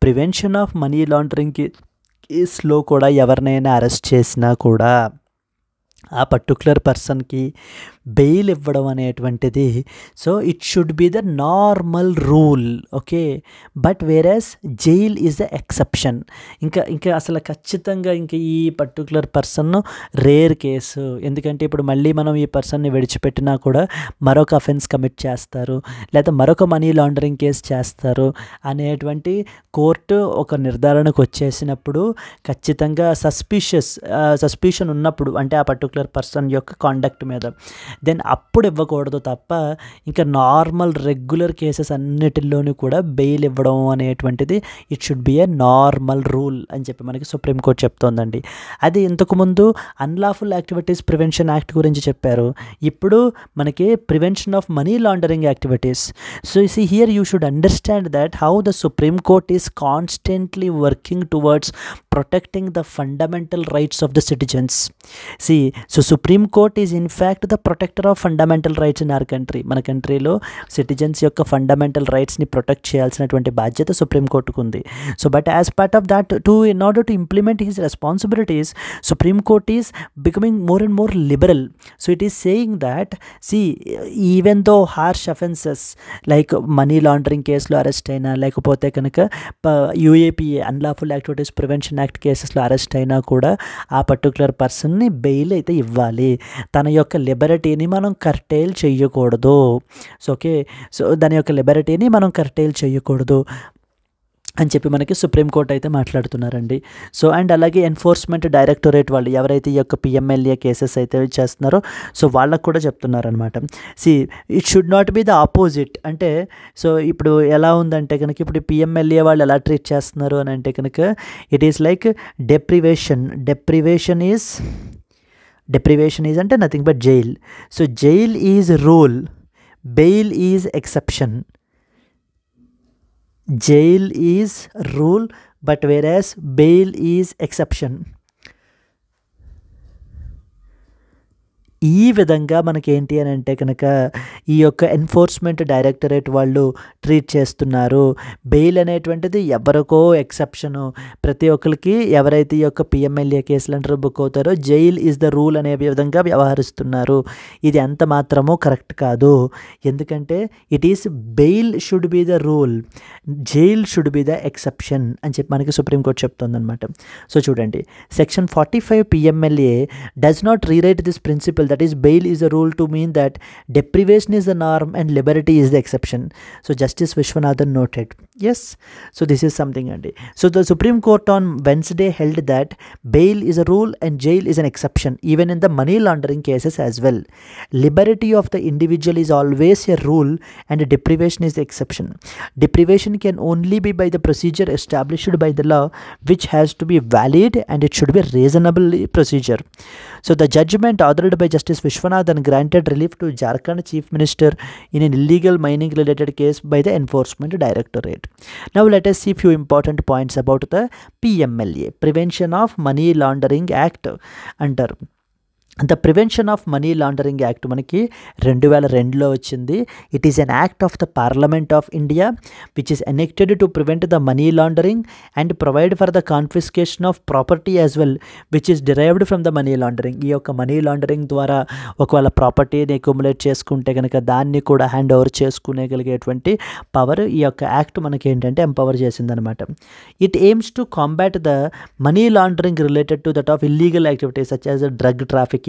ప్రివెన్షన్ ఆఫ్ మనీ లాండరింగ్ కేసులో కూడా ఎవరినైనా అరెస్ట్ చేసినా కూడా ఆ పర్టికులర్ పర్సన్కి బెయిల్ ఇవ్వడం అనేటువంటిది so it should be the normal rule. Okay, but whereas jail is the exception. ఇంకా అసలు ఖచ్చితంగా ఇంకా ఈ పర్టికులర్ పర్సన్ రేర్ కేసు. ఎందుకంటే ఇప్పుడు మళ్ళీ మనం ఈ పర్సన్ని విడిచిపెట్టినా కూడా మరొక అఫెన్స్ కమిట్ చేస్తారు, లేదా మరొక మనీ లాండరింగ్ కేసు చేస్తారు అనేటువంటి కోర్టు ఒక నిర్ధారణకు వచ్చేసినప్పుడు ఖచ్చితంగా సస్పిషన్ ఉన్నప్పుడు అంటే ఆ పర్టికులర్ పర్సన్ యొక్క కాండక్ట్ మీద దెన్ అప్పుడు ఇవ్వకూడదు తప్ప ఇంకా నార్మల్ రెగ్యులర్ కేసెస్ అన్నిటిలోనూ కూడా బెయిల్ ఇవ్వడం అనేటువంటిది it should B A normal rule అని చెప్పి మనకి సుప్రీంకోర్టు చెప్తోందండి. అది ఇంతకుముందు అన్లాఫుల్ యాక్టివిటీస్ ప్రివెన్షన్ యాక్ట్ గురించి చెప్పారు, ఇప్పుడు మనకి prevention of money laundering activities. So see here you should understand that how the supreme court is constantly working towards protecting the fundamental rights of the citizens. See, so Supreme Court is in fact the protector of fundamental rights in our country. మన కంట్రీలో citizens యొక్క fundamental రైట్స్ని protect చేయాల్సినటువంటి బాధ్యత supreme కోర్టుకు ఉంది. So but as part of that in order to implement his responsibilities, Supreme Court is becoming more and more liberal. So it is saying that see, even though harsh offenses like money laundering కేసులో arrest అయినా లేకపోతే కనుక UAPA unlawful activities prevention act కేసెస్లో arrest అయినా కూడా ఆ particular పర్సన్ని bail అయితే ఇవ్వాలి. తన యొక్క లిబర్టీని మనం కర్టైల్ చేయకూడదు. సో ఓకే, సో దాని యొక్క లిబర్టీని మనం కర్టైల్ చేయకూడదు అని చెప్పి మనకి సుప్రీంకోర్టు అయితే మాట్లాడుతున్నారండి. సో అండ్ అలాగే ఎన్ఫోర్స్మెంట్ డైరెక్టరేట్ వాళ్ళు ఎవరైతే ఈ యొక్క పిఎంఎల్ఏ కేసెస్ అయితే చేస్తున్నారో సో వాళ్ళకు కూడా చెప్తున్నారనమాట. See it should not be the opposite. అంటే సో ఇప్పుడు ఎలా ఉందంటే కనుక ఇప్పుడు పిఎంఎల్ఏ వాళ్ళు ఎలా ట్రీట్ చేస్తున్నారు అని అంటే కనుక it is like deprivation is అంటే nothing but jail. So jail is rule, bail is exception. Jail is rule, but whereas bail is exception. ఈ విధంగా మనకి ఏంటి అని అంటే కనుక ఈ యొక్క ఎన్ఫోర్స్మెంట్ డైరెక్టరేట్ వాళ్ళు ట్రీట్ చేస్తున్నారు. బెయిల్ అనేటువంటిది ఎవరికో ఎక్సెప్షను, ప్రతి ఒక్కరికి ఎవరైతే ఈ యొక్క పిఎంఎల్ఏ కేసులు అంటారో బుక్ అవుతారో జైల్ ఈజ్ ద రూల్ అనే విధంగా వ్యవహరిస్తున్నారు. ఇది ఎంత మాత్రమో కరెక్ట్ కాదు. ఎందుకంటే it is bail should be the rule, jail should be the exception అని చెప్పి మనకి సుప్రీంకోర్టు చెప్తుందన్నమాట. సో చూడండి, section 45 PMLA does not rewrite this principle that is bail is a rule to mean that deprivation is the norm and liberty is the exception. So Justice Vishwanathan noted. Yes, so this is something andi. So the Supreme Court on Wednesday held that bail is a rule and jail is an exception even in the money laundering cases as well. Liberty of the individual is always a rule and deprivation is the exception. Deprivation can only be by the procedure established by the law, which has to be valid and it should be reasonable procedure. So the judgment ordered by Justice Justice Vishwanathan granted relief to Jharkhand Chief Minister in an illegal mining related case by the Enforcement Directorate. Now let us see few important points about the PMLA, Prevention of Money Laundering Act. Under the prevention of money laundering act మనకి 2002లో వచ్చింది. It is an act of the parliament of India which is enacted to prevent the money laundering and provide for the confiscation of property as well which is derived from the money laundering. ఈ యొక్క money laundering ద్వారా ఒకవేళ ప్రాపర్టీని accumulate చేసుకుంటే కనుక దాన్ని కూడా hand over చేసుకునేగలిగేటువంటి power ఈ యొక్క యాక్ట్ మనకి ఏంటంటే ఎంపవర్ చేసిందనమాట. It aims to combat the money laundering related to that of illegal activities such as drug trafficking,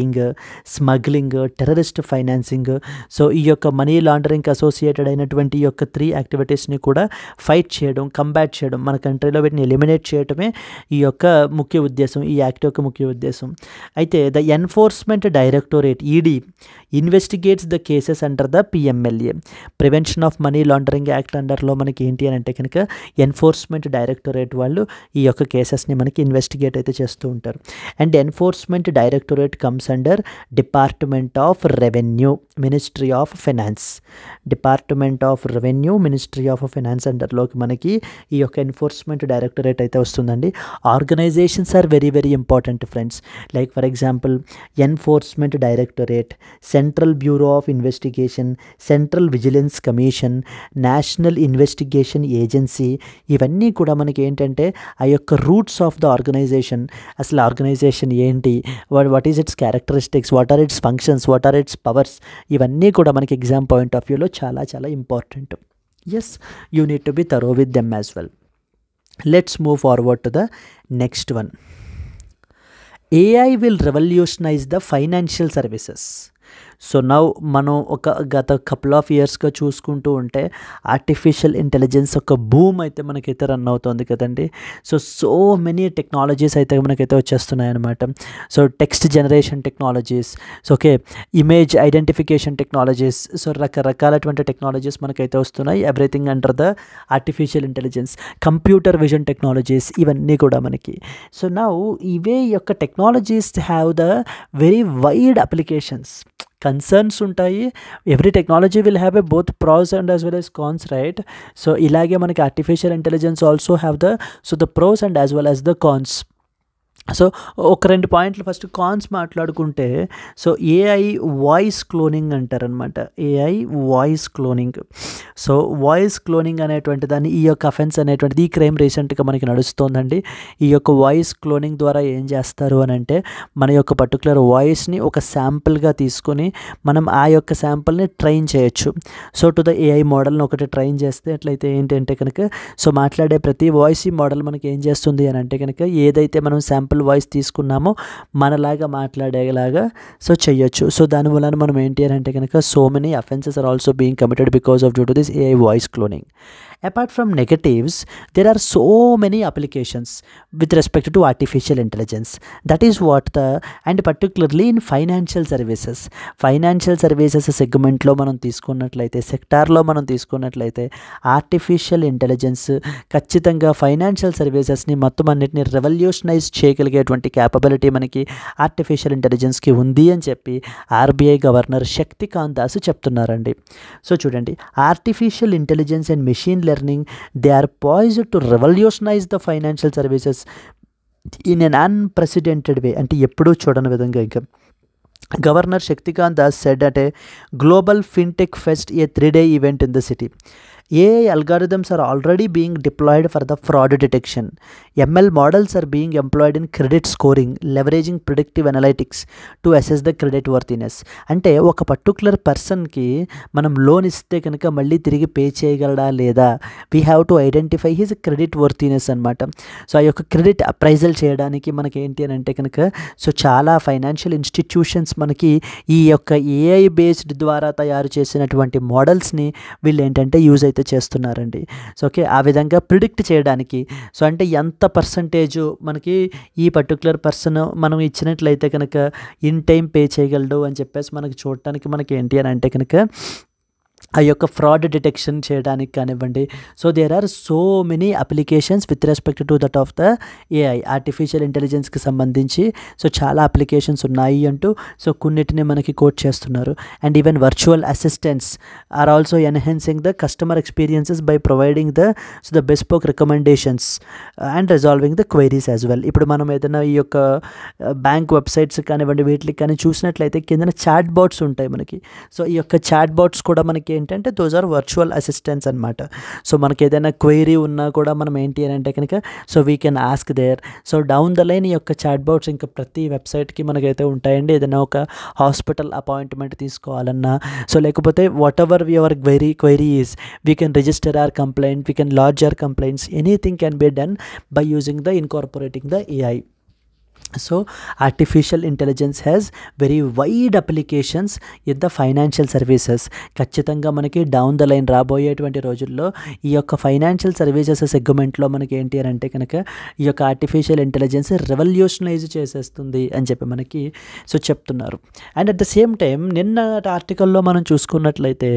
smuggling, terrorist financing. So ఈ యొక్క మనీ లాండరింగ్ అసోసియేటెడ్ అయినటువంటి ఈ యొక్క 3 యాక్టివిటీస్ని కూడా ఫైట్ చేయడం, కంబాట్ చేయడం, మన కంట్రీలో వీటిని ఎలిమినేట్ చేయడమే ఈ యొక్క ముఖ్య ఉద్దేశం, ఈ యాక్ట్ యొక్క ముఖ్య ఉద్దేశం. అయితే the enforcement directorate ED investigates the cases under the PMLA, prevention of money laundering act అండర్లో మనకి ఏంటి అని అంటే కనుక ఎన్ఫోర్స్మెంట్ డైరెక్టరేట్ వాళ్ళు ఈ యొక్క కేసెస్ని మనకి ఇన్వెస్టిగేట్ అయితే చేస్తూ ఉంటారు. And enforcement directorate comes under department of revenue, ministry of finance. Department of revenue, ministry of finance అండర్లోకి మనకి ఈ యొక్క ఎన్ఫోర్స్మెంట్ డైరెక్టరేట్ అయితే వస్తుందండి. Organisations are very very important friends. Like for example enforcement directorate, central bureau of investigation, central vigilance commission, national investigation agency. ఇవన్నీ కూడా మనకి ఏంటంటే ఆ యొక్క రూట్స్ ఆఫ్ ద ఆర్గనైజేషన్. అసలు ఆర్గనైజేషన్ ఏంటి, what is its characteristics, what are it's functions, what are its powers, ఇవన్నీ కూడా మనకి ఎగ్జామ్ పాయింట్ ఆఫ్ వ్యూలో చాలా చాలా important. Yes, you need to be thorough with them as well. Let's move forward to the next one. AI will revolutionize the financial services. So now మనం ఒక గత couple of ఇయర్స్గా చూసుకుంటూ ఉంటే artificial intelligence ఒక బూమ్ అయితే మనకైతే run అవుతుంది కదండి. సో మెనీ టెక్నాలజీస్ అయితే మనకైతే వచ్చేస్తున్నాయి అనమాట. So text generation technologies, so okay, image identification technologies, so రకరకాలటువంటి టెక్నాలజీస్ మనకైతే వస్తున్నాయి. Everything under the artificial intelligence, computer vision technologies, ఇవన్నీ కూడా మనకి. సో నౌ ఇవే యొక్క technologies have the very wide applications. Concerns ఉంటాయి. Every technology will have a both pros and as well as cons, right? So ఇలాగే మనకి artificial intelligence also have the pros and as well as the cons. So ఒక 2 పాయింట్లు first cons మాట్లాడుకుంటే, so AI voice cloning అంటారనమాట. AI voice cloning. So voice cloning అనేటువంటి దాన్ని, ఈ యొక్క అఫెన్స్ అనేటువంటిది, ఈ క్రైమ్ రీసెంట్గా మనకి నడుస్తోందండి. ఈ యొక్క వాయిస్ క్లోనింగ్ ద్వారా ఏం చేస్తారు అని అంటే, మన యొక్క పర్టికులర్ వాయిస్ని ఒక శాంపుల్గా తీసుకొని మనం ఆ యొక్క శాంపుల్ని ట్రైన్ చేయొచ్చు. సో టు ద ఏఐ మోడల్ని ఒకటి ట్రైన్ చేస్తే అట్లయితే ఏంటంటే కనుక, సో మాట్లాడే ప్రతి వాయిస్ ఈ మోడల్ మనకి ఏం చేస్తుంది అని అంటే కనుక, ఏదైతే మనం శాంపుల్ వాయిస్ తీసుకున్నామో మనలాగా మాట్లాడేలాగా సో చెయ్యొచ్చు. సో దాని వలన మనం ఏంటి అని అంటే కనుక, so many offences are also being committed because of due to this AI voice cloning. Apart from negatives, there are so many applications with respect to artificial intelligence. That is what and particularly in financial services. Financial services segmentలో మనం తీసుకున్నట్లయితే, సెక్టార్లో మనం తీసుకున్నట్లయితే, artificial intelligence ఖచ్చితంగా financial సర్వీసెస్ని మొత్తం అన్నిటిని revolutionise చేయగలిగేటువంటి capability మనకి artificial ఇంటెలిజెన్స్కి ఉంది అని చెప్పి RBI గవర్నర్ శక్తికాంత్ దాస్ చెప్తున్నారండి. సో చూడండి, artificial intelligence and machine learning, they are poised to revolutionize the financial services in an unprecedented way. అంటే ఎప్పుడూ చూడని విధంగా. ఇంకా governor Shaktikant Das said at a global fintech fest, a 3-day event in the city. AI algorithms are already being deployed for the fraud detection. ML models are being employed in credit scoring, leveraging predictive analytics to assess the credit worthiness. అంటే ఒక particular పర్సన్కి మనం loan ఇస్తే కనుక మళ్ళీ తిరిగి pay చేయగలడా లేదా, we have to identify his credit worthiness అనమాట. సో ఆ యొక్క క్రెడిట్ అప్రైజల్ చేయడానికి మనకి ఏంటి అని అంటే కనుక, సో చాలా ఫైనాన్షియల్ ఇన్స్టిట్యూషన్స్ మనకి ఈ యొక్క AI బేస్డ్ ద్వారా తయారు చేసినటువంటి మోడల్స్ని వీళ్ళు ఏంటంటే యూజ్ అయితే చేస్తున్నారండి. సో ఓకే, ఆ విధంగా ప్రిడిక్ట్ చేయడానికి, సో అంటే ఎంత పర్సంటేజ్ మనకి ఈ పర్టికులర్ పర్సన్ మనం ఇచ్చినట్లయితే కనుక ఇన్ టైం పే చేయగలడు అని చెప్పేసి మనకి చూడటానికి మనకి ఏంటి అని అంటే కనుక ఆ యొక్క ఫ్రాడ్ డిటెక్షన్ చేయడానికి కానివ్వండి. So there are so many applications with respect to that of the AI, artificial ఇంటెలిజెన్స్కి సంబంధించి సో చాలా అప్లికేషన్స్ ఉన్నాయి అంటూ సో కొన్నిటిని మనకి కోట్ చేస్తున్నారు. And even virtual assistants are also enhancing the customer experiences by providing the bespoke recommendations and resolving the queries as well. ఇప్పుడు మనం ఏదైనా ఈ యొక్క బ్యాంక్ వెబ్సైట్స్ కానివ్వండి వీటికి కానీ చూసినట్లయితే కింద చాట్ బాట్స్ ఉంటాయి మనకి. సో ఈ యొక్క చాట్ బాట్స్ కూడా మనకి ఏంటంటే దోస్ ఆర్ వర్చువల్ అసిస్టెంట్స్ అనమాట. సో మనకి ఏదైనా క్వైరీ ఉన్నా కూడా మనం ఏంటి అని అంటే కనుక so we can ask there. So down the line ఈ యొక్క చాట్ బాట్స్ ఇంకా ప్రతి వెబ్సైట్కి మనకైతే ఉంటాయండి. ఏదైనా ఒక హాస్పిటల్ అపాయింట్మెంట్ తీసుకోవాలన్నా సో లేకపోతే whatever your query is we can register our complaint, we can lodge our complaints, anything can be done by using the incorporating the AI. So artificial intelligence has very wide applications in the financial services. ఖచ్చితంగా మనకి down the line రాబోయేటువంటి రోజుల్లో ఈ యొక్క financial services సెగ్మెంట్లో మనకి ఏంటి అని అంటే కనుక ఈ యొక్క ఆర్టిఫిషియల్ ఇంటెలిజెన్స్ రెవల్యూషనైజ్ చేసేస్తుంది అని చెప్పి మనకి సో చెప్తున్నారు. And at the same time నిన్న ఆర్టికల్లో మనం చూసుకున్నట్లయితే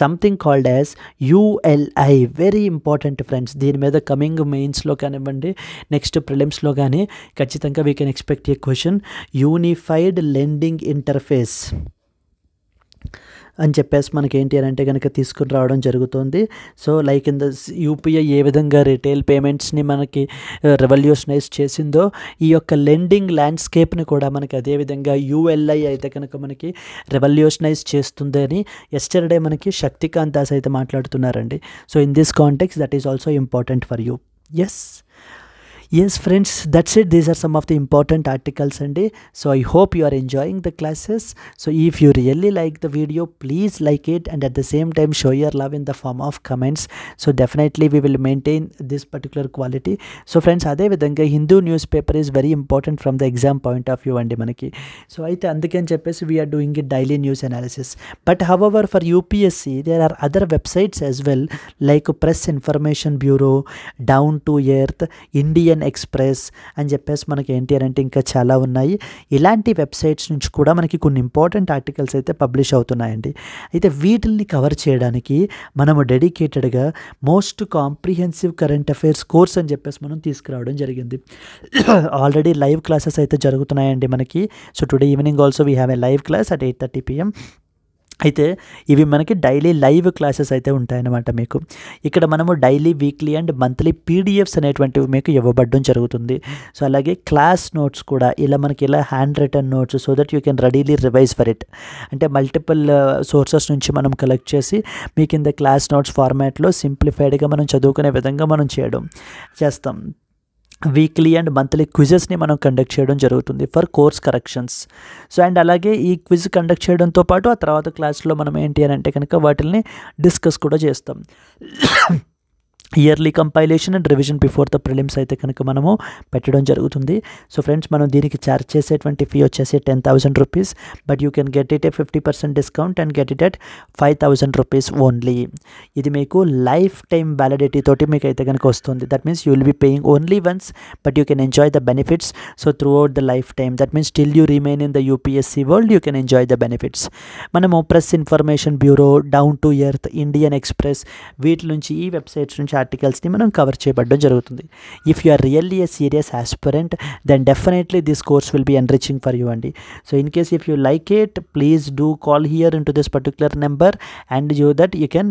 something called as ULI, very important friends. దీని మీద కమింగ్ మెయిన్స్లో కానివ్వండి నెక్స్ట్ ప్రిలిమ్స్లో కానీ ఖచ్చితంగా we can expect a question, unified lending interface అని చెప్పేసి మనకి ఏంటి అని అంటే కనుక తీసుకుని రావడం జరుగుతుంది. So like in the UPI ఏ విధంగా రిటైల్ పేమెంట్స్ని మనకి రెవల్యూషనైజ్ చేసిందో ఈ యొక్క లెండింగ్ ల్యాండ్స్కేప్ని కూడా మనకి అదేవిధంగా ULI అయితే కనుక మనకి రెవల్యూషనైజ్ చేస్తుంది అని ఎస్టర్డే మనకి శక్తికాంత్ దాస్ అయితే మాట్లాడుతున్నారండి. So in this context that is also important for you. Yes friends, that's it. These are some of the important articles and so I hope you are enjoying the classes. So if you really like the video, please like it and at the same time show your love in the form of comments. So definitely we will maintain this particular quality. So friends, ade vidhanga Hindu newspaper is very important from the exam point of view andi manaki. So aithe andukeni cheppesi we are doing it daily news analysis. But however for UPSC there are other websites as well like Press Information Bureau, Down to Earth, Indian express అని చెప్పేసి మనకి ఏంటి అని అంటే ఇంకా చాలా ఉన్నాయి. ఇలాంటి వెబ్సైట్స్ నుంచి కూడా మనకి కొన్ని ఇంపార్టెంట్ ఆర్టికల్స్ అయితే పబ్లిష్ అవుతున్నాయండి. అయితే వీటిల్ని కవర్ చేయడానికి మనము డెడికేటెడ్గా most comprehensive current affairs course అని చెప్పేసి మనం తీసుకురావడం జరిగింది. ఆల్రెడీ లైవ్ క్లాసెస్ అయితే జరుగుతున్నాయండి మనకి. So today evening also we have a live class at 8:30 PM. అయితే ఇవి మనకి డైలీ లైవ్ క్లాసెస్ అయితే ఉంటాయన్నమాట. మీకు ఇక్కడ మనము daily, weekly and monthly PDFs అనేటువంటివి మీకు ఇవ్వబడడం జరుగుతుంది. సో అలాగే క్లాస్ నోట్స్ కూడా ఇలా మనకి ఇలా handwritten notes so that you can readily revise for it. అంటే మల్టిపుల్ సోర్సెస్ నుంచి మనం కలెక్ట్ చేసి మీ కింద క్లాస్ నోట్స్ ఫార్మాట్లో సింప్లిఫైడ్గా మనం చదువుకునే విధంగా మనం చేస్తాం. వీక్లీ అండ్ మంత్లీ క్విజెస్ని మనం కండక్ట్ చేయడం జరుగుతుంది for course corrections. So and అలాగే ఈ క్విజ్ కండక్ట్ చేయడంతో పాటు ఆ తర్వాత క్లాస్లో మనం ఏంటి అని అంటే కనుక వాటిని డిస్కస్ కూడా చేస్తాం. Yearly compilation and revision before the prelims అయితే కనుక మనము పెట్టడం జరుగుతుంది. సో ఫ్రెండ్స్ మనం దీనికి ఛార్జ్ చేసేటువంటి ఫీ వచ్చేసి 10,000 rupees. But you can get it A 50% discount and get it at 5,000 rupees only. ఇది మీకు లైఫ్ టైం వ్యాలిడిటీ తోటి మీకు అయితే కనుక వస్తుంది. That means you will be paying only once but you can enjoy the benefits so throughout the lifetime. That means still you remain in the UPSC world you can enjoy the benefits. మనము press information bureau, down to earth, Indian express వీటి నుంచి ఈ websites నుంచి ఆర్టికల్స్ని మనం cover చేయబడడం జరుగుతుంది. If you are really a serious aspirant then definitely this course will be enriching for you అండి. So in case if you like it please do call here into this particular number and you that you can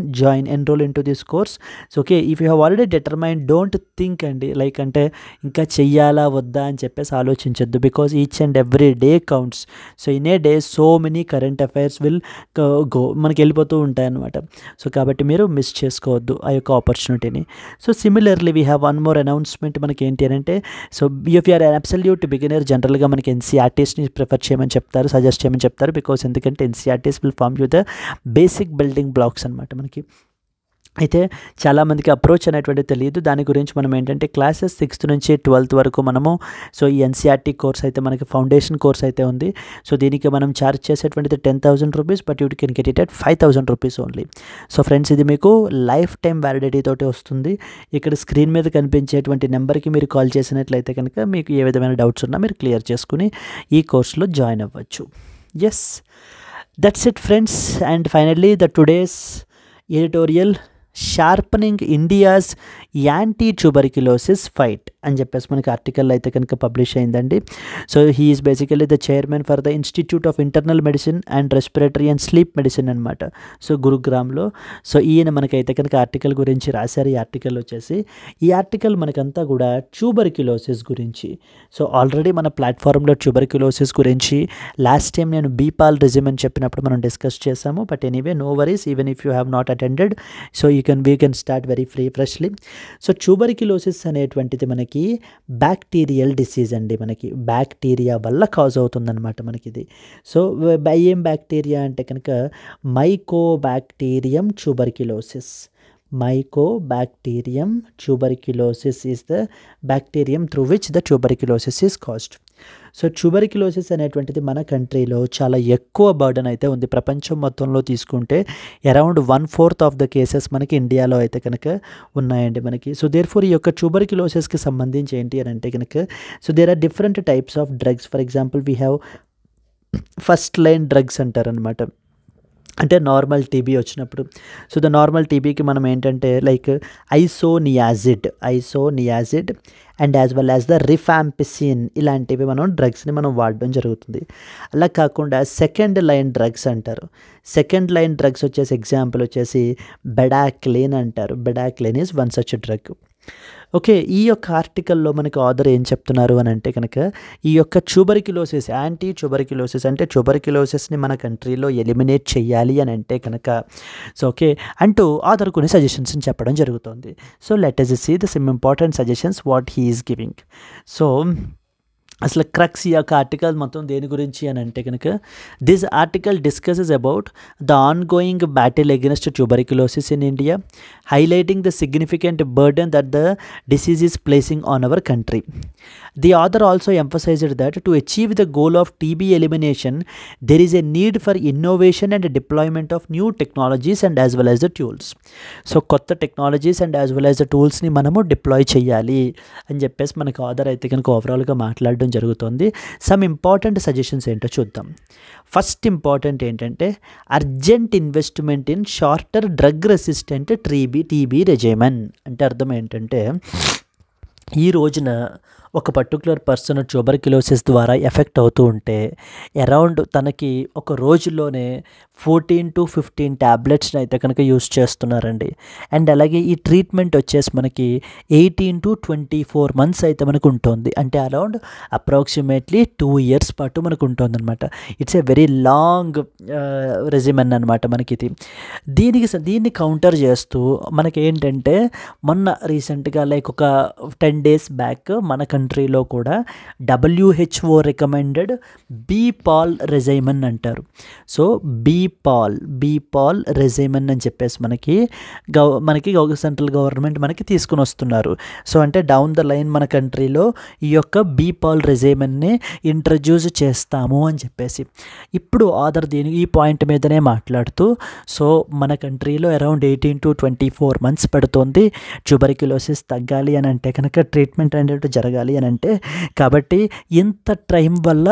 enrol into this course. So okay, if you have already determine don't think అండి like అంటే ఇంకా చెయ్యాలా వద్దా అని చెప్పేసి ఆలోచించద్దు. Because each and every day counts. So in A day so many current affairs will go మనకి వెళ్ళిపోతూ ఉంటాయన్నమాట. సో కాబట్టి మీరు మిస్ చేసుకోవద్దు ఆ యొక్క ఆపర్చునిటీని. So similarly we have one more announcement. మనకి ఏంటి అని అంటే so if you are an absolute beginner జనరల్గా మనకి NCERTస్ని ప్రిఫర్ చేయమని చెప్తారు, సజెస్ట్ చేయమని చెప్తారు. బికాస్ ఎందుకంటే NCERTs will form you the basic building blocks అనమాట మనకి. అయితే చాలామందికి అప్రోచ్ అనేటువంటిది తెలియదు. దాని గురించి మనం ఏంటంటే క్లాసెస్ 6th నుంచి 12th వరకు మనము సో ఈ NCERT కోర్స్ అయితే మనకి ఫౌండేషన్ కోర్స్ అయితే ఉంది. సో దీనికి మనం ఛార్జ్ చేసేటువంటిది 10,000 rupees but you can get it at 5,000 rupees only. So friends ఇది మీకు లైఫ్ టైం వ్యాలిడిటీ తోటి వస్తుంది. ఇక్కడ స్క్రీన్ మీద కనిపించేటువంటి నెంబర్కి మీరు కాల్ చేసినట్లయితే కనుక మీకు ఏ విధమైన డౌట్స్ ఉన్నా మీరు క్లియర్ చేసుకుని ఈ కోర్సులో జాయిన్ అవ్వచ్చు. Yes, that's it friends. And finally the today's editorial sharpening India's anti tuberculosis fight అని చెప్పేసి మనకి ఆర్టికల్ అయితే కనుక పబ్లిష్ అయిందండి. So he is basically the chairman for the institute of internal medicine and respiratory and sleep medicine అనమాట. So గురుగ్రామ్లో. So ఈయన మనకైతే కనుక ఆర్టికల్ గురించి రాశారు. ఈ ఆర్టికల్ వచ్చేసి ఈ ఆర్టికల్ మనకంతా కూడా ట్యూబర్క్యులోసిస్ గురించి. సో ఆల్రెడీ మన ప్లాట్ఫామ్లో ట్యూబర్క్యులోసిస్ గురించి లాస్ట్ టైం నేను బీపాల్ రెజిమెన్ చెప్పినప్పుడు మనం డిస్కస్ చేసాము. But anyway no worries, even if you have not attended, so we can start very freshly. So tuberculosis అనేటువంటిది మనకి బ్యాక్టీరియల్ డిసీజ్ అండి. మనకి బ్యాక్టీరియా వల్ల కాజ్ అవుతుందన్నమాట మనకి ఇది. సో ఏం బ్యాక్టీరియా అంటే కనుక Mycobacterium tuberculosis. Mycobacterium tuberculosis is the bacterium through which the tuberculosis is caused. So tuberculosis అనేటువంటిది మన కంట్రీలో చాలా ఎక్కువ బర్డన్ అయితే ఉంది. ప్రపంచం మొత్తంలో తీసుకుంటే అరౌండ్ 1/4 ఆఫ్ ద కేసెస్ మనకి ఇండియాలో అయితే కనుక ఉన్నాయండి మనకి. సో దేర్ఫోర్ ఈ యొక్క ట్యూబర్క్యులోసిస్కి సంబంధించి ఏంటి అని అంటే కనుక, so there are different types of drugs. For example we have first line drugs అంటారనమాట. అంటే నార్మల్ టీబీ వచ్చినప్పుడు, సో ద నార్మల్ టీబీకి మనం ఏంటంటే like isoniazid and as well as the rifampicin, ఇలాంటివి మనం డ్రగ్స్ని మనం వాడడం జరుగుతుంది. అలా కాకుండా సెకండ్ లైన్ డ్రగ్స్ అంటారు. సెకండ్ లైన్ డ్రగ్స్ వచ్చేసి ఎగ్జాంపుల్ వచ్చేసి బెడాక్లిన్ అంటారు. Bedaquiline is one such drug. Okay, ఈ యొక్క ఆర్టికల్లో మనకి ఆథర్ ఏం చెప్తున్నారు అని అంటే కనుక, ఈ యొక్క ట్యూబర్క్యులోసిస్, యాంటీ ట్యూబర్క్యులోసిస్ అంటే ట్యూబర్క్యులోసిస్ని మన కంట్రీలో ఎలిమినేట్ చేయాలి అని అంటే కనుక, సో ఓకే అంటూ ఆథర్ కొన్ని సజెషన్స్ని చెప్పడం జరుగుతుంది. So let us see the some important suggestions what he is giving. So అసలు క్రక్స్ ఈ యొక్క ఆర్టికల్ మొత్తం దేని గురించి అని అంటే కనుక, this article discusses about the ongoing battle against tuberculosis in India, highlighting the significant burden that the disease is placing on our country. The author also emphasized that to achieve the goal of TB elimination there is a need for innovation and deployment of new technologies and as well as the tools. So కొత్త technologies and as well as the టూల్స్ని మనము deploy చేయాలి అని చెప్పేసి మనకు author అయితే కనుక ఓవరాల్గా మాట్లాడడం జరుగుతుంది. సమ్ ఇంపార్టెంట్ సజెషన్స్ ఏంటో చూద్దాం. ఫస్ట్ ఇంపార్టెంట్ ఏంటంటే urgent investment in shorter drug resistant TB regimen. అంటే అర్థం ఏంటంటే, ఈ రోజున ఒక పర్టికులర్ పర్సన్ ట్యూబర్క్యులోసిస్ ద్వారా ఎఫెక్ట్ అవుతూ ఉంటే అరౌండ్ తనకి ఒక రోజులోనే 14 to 15 ట్యాబ్లెట్స్ని అయితే కనుక యూస్ చేస్తున్నారండి. అండ్ అలాగే ఈ ట్రీట్మెంట్ వచ్చేసి మనకి 18 to 24 months అయితే మనకు ఉంటుంది. అంటే అరౌండ్ అప్రాక్సిమేట్లీ 2 years పాటు మనకు ఉంటుంది అనమాట. It's a very long regimen అనమాట మనకి ఇది. దీన్ని కౌంటర్ చేస్తూ మనకి ఏంటంటే, మొన్న రీసెంట్గా లైక్ ఒక 10 days బ్యాక్ మన కంట్రీలో కూడా WHO రికమెండెడ్ బీపాల్ రెజిమెన్ అంటారు. సో బీపాల్ రెజిమెన్ అని చెప్పేసి మనకి సెంట్రల్ గవర్నమెంట్ మనకి తీసుకుని వస్తున్నారు. సో అంటే డౌన్ ద లైన్ మన కంట్రీలో ఈ యొక్క బీపాల్ రెజిమెన్ని ఇంట్రడ్యూస్ చేస్తాము అని చెప్పేసి ఇప్పుడు ఆథర్ ఈ పాయింట్ మీదనే మాట్లాడుతూ, సో మన కంట్రీలో అరౌండ్ 18 to 24 months పడుతుంది ట్యూబర్క్యులోసిస్ తగ్గాలి అని అంటే కనుక, ట్రీట్మెంట్ అనేది జరగాలి అని అంటే. కాబట్టి ఇంత టైం వల్ల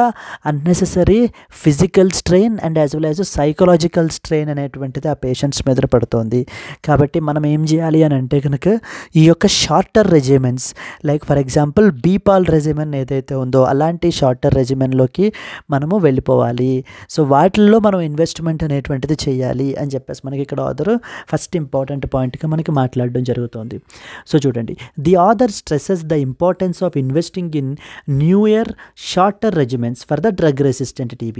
unnecessary physical strain and as well as psychological strain అనేటువంటిది ఆ పేషెంట్స్ మీద పడుతుంది. కాబట్టి మనం ఏం చేయాలి అని అంటే కనుక, ఈ యొక్క shorter regimens like for example BPaL regimen ఏదైతే ఉందో అలాంటి షార్టర్ రెజిమెన్లోకి మనము వెళ్ళిపోవాలి. సో వాటిల్లో మనం ఇన్వెస్ట్మెంట్ అనేటువంటిది చేయాలి అని చెప్పేసి మనకి ఇక్కడ ఆథర్ ఫస్ట్ ఇంపార్టెంట్ పాయింట్గా మనకి మాట్లాడడం జరుగుతుంది. సో చూడండి, the author stresses the importance of investing in newer shorter regimens for the drug resistant TB.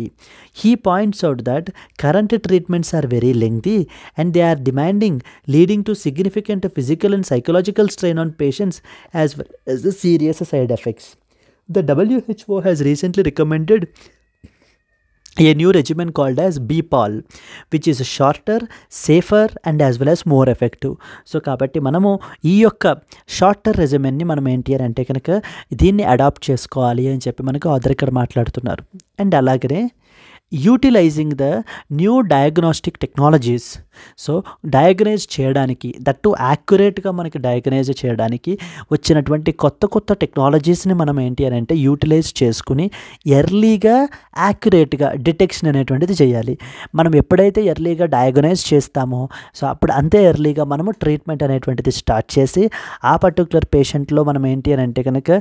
He points out that current treatments are very lengthy and they are demanding, leading to significant physical and psychological strain on patients as well as the serious side effects. The WHO has recently recommended a new regimen called as బీపాల్, which is shorter, safer and as well as more effective. So కాబట్టి మనము ఈ యొక్క shorter రెజిమెన్ని మనం ఏంటి అని అంటే కనుక దీన్ని అడాప్ట్ చేసుకోవాలి అని చెప్పి మనకు ఆథర్ ఇక్కడ మాట్లాడుతున్నారు. అండ్ అలాగనే utilizing the new diagnostic technologies. So diagnose చేయడానికి, దట్టు యాక్యురేట్గా మనకి డయాగ్నైజ్ చేయడానికి వచ్చినటువంటి కొత్త కొత్త టెక్నాలజీస్ని మనం ఏంటి అని అంటే యూటిలైజ్ చేసుకుని ఎర్లీగా యాక్యురేట్గా డిటెక్షన్ అనేటువంటిది చేయాలి. మనం ఎప్పుడైతే ఎర్లీగా డయాగ్నైజ్ చేస్తామో సో అప్పుడు అంతే ఎర్లీగా మనము ట్రీట్మెంట్ అనేటువంటిది స్టార్ట్ చేసి ఆ పర్టికులర్ పేషెంట్లో మనం ఏంటి అని అంటే కనుక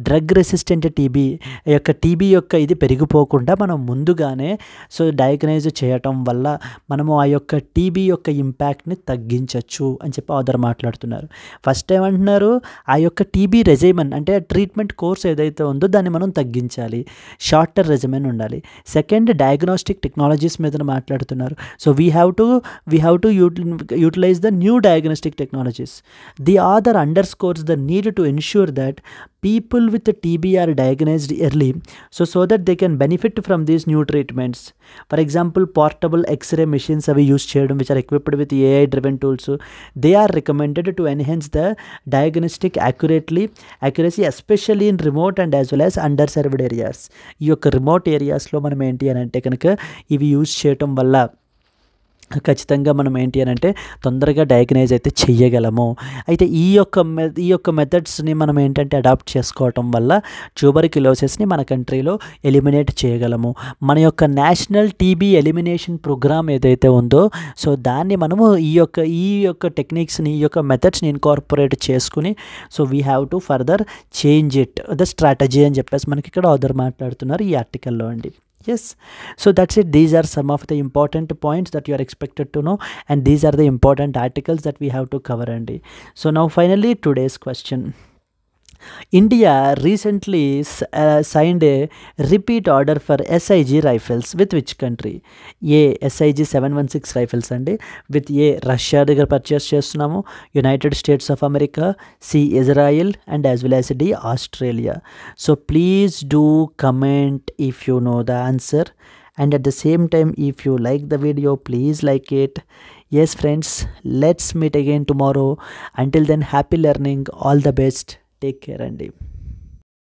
డ్రగ్ రెసిస్టెంట్ టీబీ యొక్క ఇది పెరిగిపోకుండా మనం ముందుగానే సో డయాగ్నైజ్ చేయటం వల్ల మనము ఆ యొక్క టీబీ యొక్క ఇంపాక్ట్ని తగ్గించవచ్చు అని చెప్పి ఆథర్ మాట్లాడుతున్నారు. ఫస్ట్ ఏమంటున్నారు, ఆ యొక్క టీబీ రెజిమెన్ అంటే ట్రీట్మెంట్ కోర్స్ ఏదైతే ఉందో దాన్ని మనం తగ్గించాలి, షార్టర్ రెజిమెన్ ఉండాలి. సెకండ్, డయాగ్నోస్టిక్ టెక్నాలజీస్ మీద మాట్లాడుతున్నారు. So we have to utilise the new diagnostic technologies. The author underscores the need to ensure that people with TB are diagnosed early so that they can benefit from these new treatments. For example, portable X-ray machines are used which are equipped with AI driven tools. They are recommended to enhance the diagnostic accuracy especially in remote and as well as underserved areas. ఈ యొక్క remote ఏరియాస్లో మనం ఏంటి అని అంటే కనుక ఇవి use చేయటం వల్ల ఖచ్చితంగా మనం ఏంటి అని అంటే తొందరగా డయాగ్నైజ్ అయితే చెయ్యగలము. అయితే ఈ యొక్క మెథడ్స్ని మనం ఏంటంటే అడాప్ట్ చేసుకోవటం వల్ల ట్యూబర్క్యులోసిస్ని మన కంట్రీలో ఎలిమినేట్ చేయగలము. మన యొక్క నేషనల్ టీబీ ఎలిమినేషన్ ప్రోగ్రామ్ ఏదైతే ఉందో సో దాన్ని మనము ఈ యొక్క టెక్నిక్స్ని, ఈ యొక్క మెథడ్స్ని ఇన్కార్పొరేట్ చేసుకుని so we have to further change it the strategy అని చెప్పేసి మనకి ఇక్కడ ఆథర్ మాట్లాడుతున్నారు ఈ ఆర్టికల్లో అండి. Yes, so that's it. These are some of the important points that you are expected to know, and these are the important articles that we have to cover. And so now finally today's question. India recently signed a repeat order for SIG rifles with which country? A SIG 716 rifles and with A Russia దగ్గర purchase చేస్తున్నాము, United States of America, C Israel and as well as D Australia. So please do comment if you know the answer, and at the same time if you like the video please like it. Yes friends, let's meet again tomorrow. Until then, happy learning, all the best. Take care, Andy.